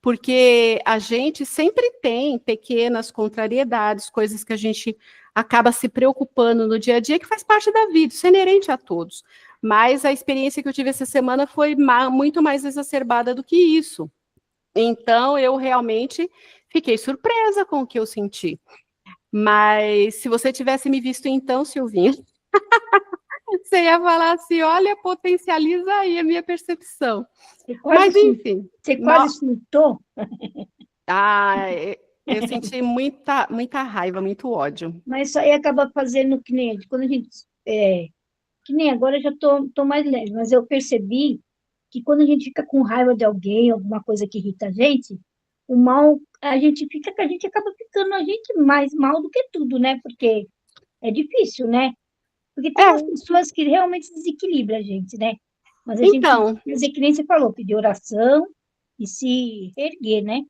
porque a gente sempre tem pequenas contrariedades, coisas que a gente acaba se preocupando no dia a dia, que faz parte da vida, isso é inerente a todos. Mas a experiência que eu tive essa semana foi muito mais exacerbada do que isso. Então, eu realmente fiquei surpresa com o que eu senti. Mas se você tivesse me visto então, Silvinha, você ia falar assim, olha, potencializa aí a minha percepção. Você quase, Mas, sur- enfim, você quase surtou. ah, eu senti muita raiva, muito ódio. Mas isso aí acaba fazendo que nem quando a gente. Que nem agora eu já tô mais leve, mas eu percebi que quando a gente fica com raiva de alguém, alguma coisa que irrita a gente, o mal, a gente acaba ficando a gente mais mal do que tudo, né? Porque é difícil, né? Porque tem umas É, pessoas que realmente desequilibram a gente, né? Mas a gente tem então, que fazer que nem você falou, pedir oração e se erguer, né?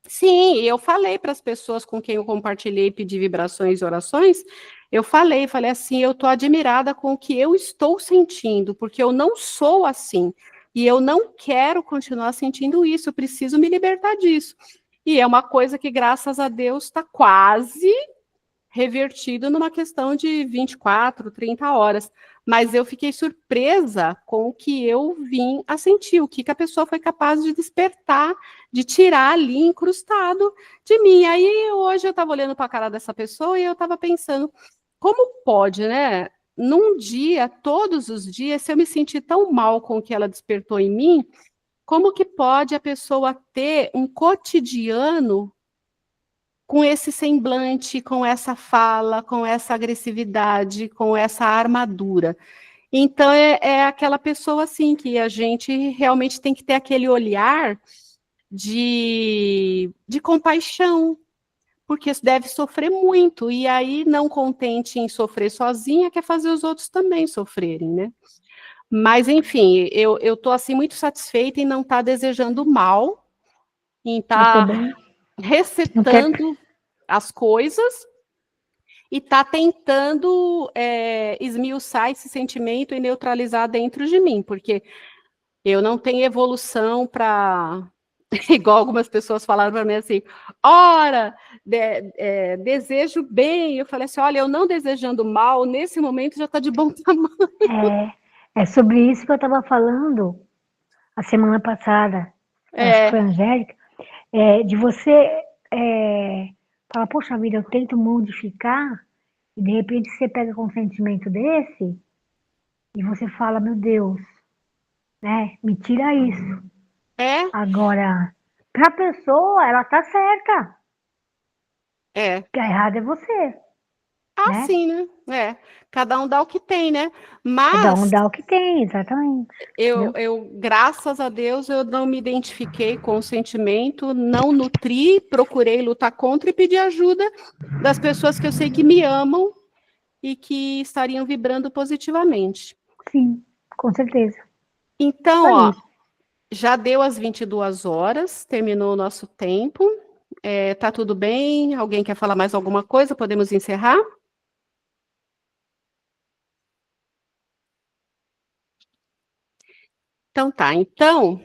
sim, eu falei para as pessoas com quem eu compartilhei e pedi vibrações e orações, eu falei assim, eu estou admirada com o que eu estou sentindo, porque eu não sou assim, e eu não quero continuar sentindo isso, eu preciso me libertar disso. E é uma coisa que, graças a Deus, está quase revertido numa questão de 24, 30 horas. Mas eu fiquei surpresa com o que eu vim a sentir, o que a pessoa foi capaz de despertar, de tirar ali incrustado de mim. Aí hoje eu estava olhando para a cara dessa pessoa e eu estava pensando, como pode, né? Num dia, todos os dias, se eu me sentir tão mal com o que ela despertou em mim, como que pode a pessoa ter um cotidiano com esse semblante, com essa fala, com essa agressividade, com essa armadura? Então, é aquela pessoa, assim, que a gente realmente tem que ter aquele olhar de compaixão, porque deve sofrer muito, e aí, não contente em sofrer sozinha, quer fazer os outros também sofrerem, né? Mas, enfim, eu estou, assim, muito satisfeita em não estar desejando mal, em Eu estar também não quero. recetando as coisas, e está tentando esmiuçar esse sentimento e neutralizar dentro de mim, porque eu não tenho evolução para, igual algumas pessoas falaram para mim assim, ora, desejo bem, eu falei assim, olha, eu não desejando mal, nesse momento já está de bom tamanho. É sobre isso que eu estava falando a semana passada, acho que foi É, a Angélica, de você falar, poxa vida, eu tento modificar, e de repente você pega com um sentimento desse, e você fala, meu Deus, né, me tira isso. é, Agora, para a pessoa, ela tá certa, é. que a errada é você, Ah, né? sim, né? Cada um dá o que tem, né? Cada um Mas dá o que tem, exatamente. Entendeu? graças a Deus, eu não me identifiquei com o sentimento, não nutri, procurei lutar contra e pedir ajuda das pessoas que eu sei que me amam e que estariam vibrando positivamente. Sim, com certeza. Então, Só ó, isso. já deu as 22 horas, terminou o nosso tempo. Tá tudo bem? Alguém quer falar mais alguma coisa? Podemos encerrar? Então tá. Então,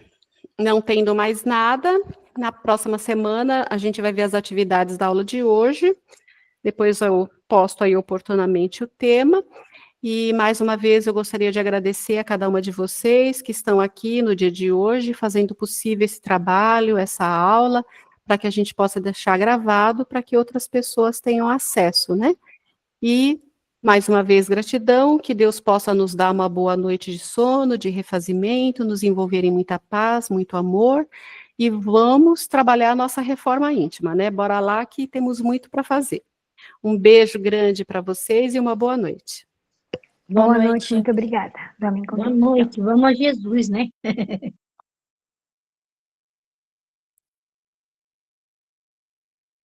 não tendo mais nada, na próxima semana a gente vai ver as atividades da aula de hoje. Depois eu posto aí oportunamente o tema. E mais uma vez eu gostaria de agradecer a cada uma de vocês que estão aqui no dia de hoje, fazendo possível esse trabalho, essa aula, para que a gente possa deixar gravado, para que outras pessoas tenham acesso, né? E Mais uma vez, gratidão, que Deus possa nos dar uma boa noite de sono, de refazimento, nos envolver em muita paz, muito amor, e vamos trabalhar a nossa reforma íntima, né? Bora lá que temos muito para fazer. Um beijo grande para vocês e uma boa noite. Boa noite, muito obrigada. Dorme com Boa Deus. noite, vamos a Jesus, né?